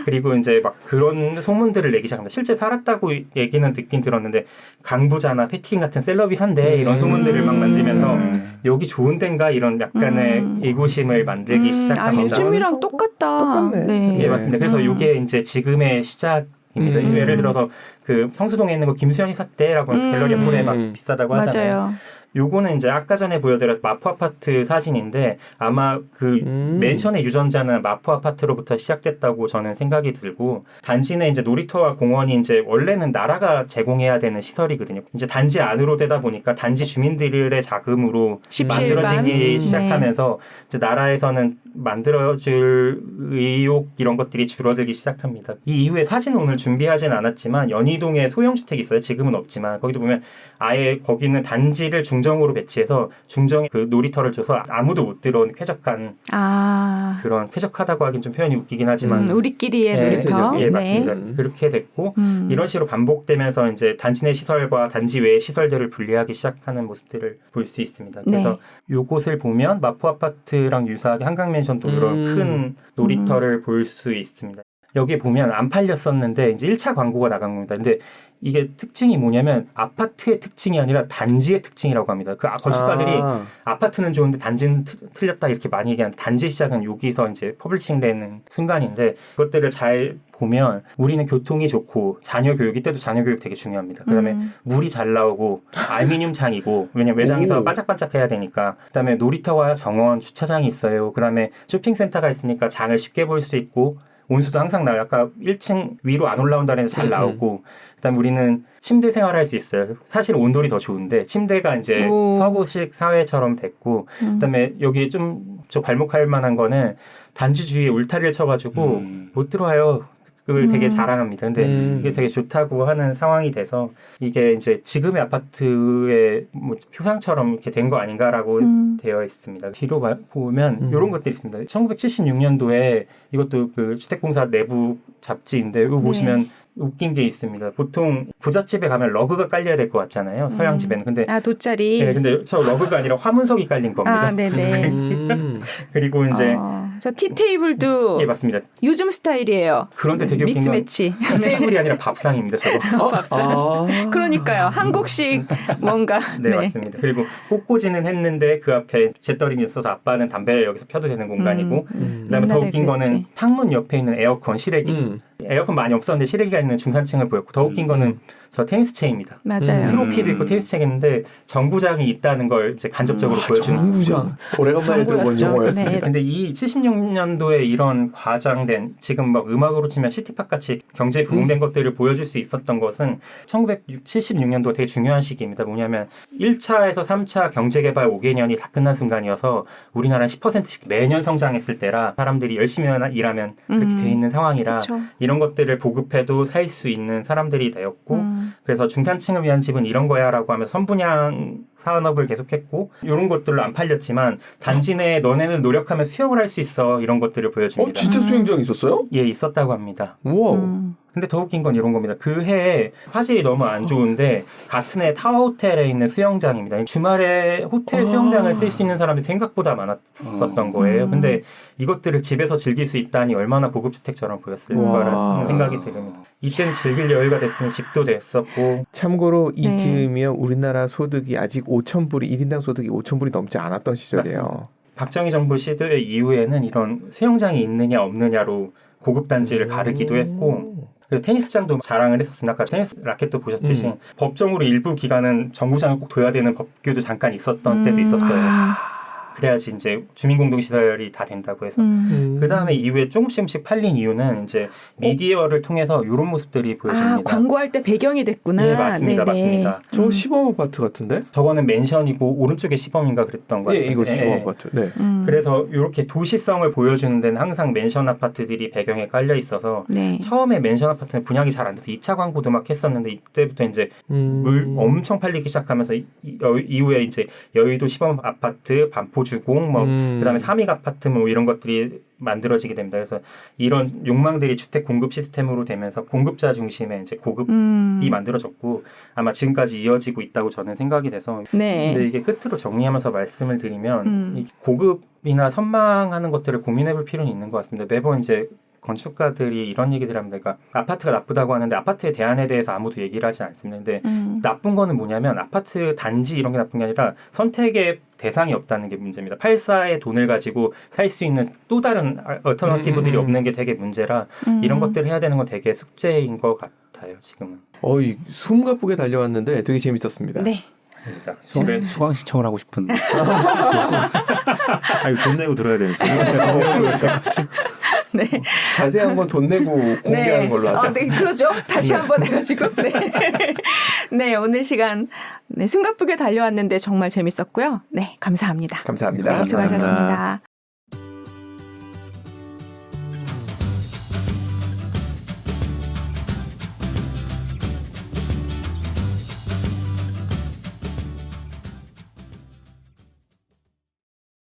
그리고 이제 막 그런 소문들을 내기 시작합니다. 실제 살았다고 얘기는 듣긴 들었는데 강부자나 패티김 같은 셀럽이 산대 이런 소문들을 막 만들면서 여기 좋은 데인가 이런 약간의 의구심을 만들기 시작합니다. 요즘이랑 똑같다. 똑같네. 네. 예, 맞습니다. 그래서 이게 이제 지금의 시작입니다. 예를 들어서 그 성수동에 있는 거 김수현이 샀대라고 하면서 갤러리 홀에 막 비싸다고 하잖아요. 맞아요. 요거는 이제 아까 전에 보여드렸 마포 아파트 사진인데 아마 그 맨션의 유전자는 마포 아파트로부터 시작됐다고 저는 생각이 들고 단지 내 이제 놀이터와 공원이 이제 원래는 나라가 제공해야 되는 시설이거든요. 이제 단지 안으로 되다 보니까 단지 주민들의 자금으로 만들어지기 시작하면서 이제 나라에서는 만들어줄 의욕 이런 것들이 줄어들기 시작합니다. 이 이후에 사진 오늘 준비하진 않았지만 연희동에 소형주택이 있어요. 지금은 없지만 거기도 보면 아예 거기는 단지를 중정으로 배치해서 중정에 그 놀이터를 줘서 아무도 못 들어온 쾌적한 그런 쾌적하다고 하긴 좀 표현이 웃기긴 하지만 우리끼리의 놀이터. 예, 맞습니다. 그렇게 됐고 이런 식으로 반복되면서 이제 단지 내 시설과 단지 외의 시설들을 분리하기 시작하는 모습들을 볼 수 있습니다. 그래서 요곳을 보면 마포 아파트랑 유사하게 한강맨션도 이런 큰 놀이터를 볼 수 있습니다. 여기 보면 안 팔렸었는데 이제 1차 광고가 나간 겁니다. 근데 이게 특징이 뭐냐면 아파트의 특징이 아니라 단지의 특징이라고 합니다. 그 건축가들이 아파트는 좋은데 단지는 틀렸다 이렇게 많이 얘기하는데 단지의 시작은 여기서 이제 퍼블리싱되는 순간인데 그것들을 잘 보면 우리는 교통이 좋고 자녀 교육 이때도 자녀 교육 되게 중요합니다. 그다음에 물이 잘 나오고 알루미늄 창이고 왜냐면 외장에서 반짝반짝해야 되니까 그다음에 놀이터와 정원 주차장이 있어요. 그다음에 쇼핑센터가 있으니까 장을 쉽게 볼 수 있고 온수도 항상 나와요. 아까 1층 위로 안 올라온다는 잘 나오고 그다음에 우리는 침대 생활할 수 있어요. 사실 온돌이 더 좋은데 침대가 이제 서구식 사회처럼 됐고 그다음에 여기 좀 저 발목할 만한 거는 단지 주위에 울타리를 쳐가지고 못 들어와요. 그걸 되게 자랑합니다. 근데 이게 되게 좋다고 하는 상황이 돼서 이게 이제 지금의 아파트의 뭐 표상처럼 이렇게 된 거 아닌가라고 되어 있습니다. 뒤로 보면 이런 것들이 있습니다. 1976년도에 이것도 그 주택공사 내부 잡지인데 이거 보시면 웃긴 게 있습니다. 보통 부잣집에 가면 러그가 깔려야 될 것 같잖아요. 서양 집에는. 근데 돗자리. 네, 근데 저 러그가 아니라 화문석이 깔린 겁니다. 네네. 그리고 이제 저 티테이블도 예, 맞습니다. 요즘 스타일이에요. 그런데 되게 웃긴 건 믹스매치. 테이블이 아니라 밥상입니다. 저거. 밥상. 그러니까요. 한국식 뭔가. 네, 맞습니다. 그리고 꽃꽂이는 했는데 그 앞에 재떨림이 있어서 아빠는 담배를 여기서 펴도 되는 공간이고 그다음에 더 웃긴 거는 창문 옆에 있는 에어컨 실외기. 에어컨 많이 없었는데 실외기가 있는 중산층을 보였고 더 웃긴 거는 저 테니스 채입니다. 맞아요. 트로피도 있고 테니스 채가 있는데 정구장이 있다는 걸 이제 간접적으로 보여주는. 정구장. 오래간만에 들어본 용어였습니다. 근데 이 76년도에 이런 과장된 지금 막 음악으로 치면 시티팝 같이 경제에 부응된 것들을 보여줄 수 있었던 것은 1976년도 되게 중요한 시기입니다. 뭐냐면 1차에서 3차 경제개발 5개년이 다 끝난 순간이어서 우리나라는 10%씩 매년 성장했을 때라 사람들이 열심히 일하면 이렇게 돼 있는 상황이라 그쵸. 이런 것들을 보급해도 살 수 있는 사람들이 되었고 그래서 중산층을 위한 집은 이런 거야 라고 하면서 선분양 산업을 계속했고 이런 것들로 안 팔렸지만 단지 내에 너네는 노력하면 수영을 할 수 있어 이런 것들을 보여줍니다. 진짜 수영장 있었어요? 예, 있었다고 합니다. 우와. 근데 더 웃긴 건 이런 겁니다. 그 해에 화질이 너무 안 좋은데 같은 해 타워호텔에 있는 수영장입니다. 주말에 호텔 수영장을 쓸 수 있는 사람이 생각보다 많았었던 거예요. 근데 이것들을 집에서 즐길 수 있다니 얼마나 고급주택처럼 보였을 거라는 생각이 듭니다. 이때는 즐길 여유가 됐으면 집도 됐었고 참고로 이즈음이요 우리나라 소득이 아직 5,000불이 1인당 소득이 5,000불이 넘지 않았던 시절이에요. 맞습니다. 박정희 정부 시대 이후에는 이런 수영장이 있느냐 없느냐로 고급 단지를 가르기도 했고 그래서 테니스장도 자랑을 했었습니다. 아까 테니스 라켓도 보셨듯이 법정으로 일부 기간은 정구장을 꼭 둬야 되는 법규도 잠깐 있었던 때도 있었어요. 그래야지 이제 주민공동시설이 다 된다고 해서. 그 다음에 이후에 조금씩 팔린 이유는 이제 미디어를 통해서 이런 모습들이 보여집니다. 광고할 때 배경이 됐구나. 네, 맞습니다. 네네. 맞습니다. 저 시범 아파트 같은데? 저거는 맨션이고 오른쪽에 시범인가 그랬던 것 같아요. 예, 이거 시범 아파트. 네. 그래서 이렇게 도시성을 보여주는 데는 항상 맨션 아파트들이 배경에 깔려 있어서 처음에 맨션 아파트는 분양이 잘 안 돼서 2차 광고도 막 했었는데 이때부터 이제 물 엄청 팔리기 시작하면서 이후에 이제 여의도 시범 아파트, 반포 주공, 그다음에 삼익 아파트 이런 것들이 만들어지게 됩니다. 그래서 이런 욕망들이 주택 공급 시스템으로 되면서 공급자 중심의 이제 고급이 만들어졌고 아마 지금까지 이어지고 있다고 저는 생각이 돼서 네. 근데 이게 끝으로 정리하면서 말씀을 드리면 이 고급이나 선망하는 것들을 고민해볼 필요는 있는 것 같습니다. 매번 이제 건축가들이 이런 얘기들 합니다. 그러니까 아파트가 나쁘다고 하는데 아파트의 대안에 대해서 아무도 얘기를 하지 않습니다. 근데 나쁜 거는 뭐냐면 아파트 단지 이런 게 나쁜 게 아니라 선택의 대상이 없다는 게 문제입니다. 84의 돈을 가지고 살 수 있는 또 다른 얼터너티브들이 없는 게 되게 문제라 이런 것들을 해야 되는 건 되게 숙제인 것 같아요. 지금은. 이 숨 가쁘게 달려왔는데 되게 재밌었습니다. 네. 수강 신청을 하고 싶은. 이거 돈 내고 들어야 되는 진짜 네. 자세한 건 돈 내고 공개하는 걸로 하죠. 네, 그러죠. 다시 한번 해가지고. 네. 네, 오늘 시간 숨가쁘게 달려왔는데 정말 재밌었고요. 네, 감사합니다. 감사합니다. 네, 수고하셨습니다.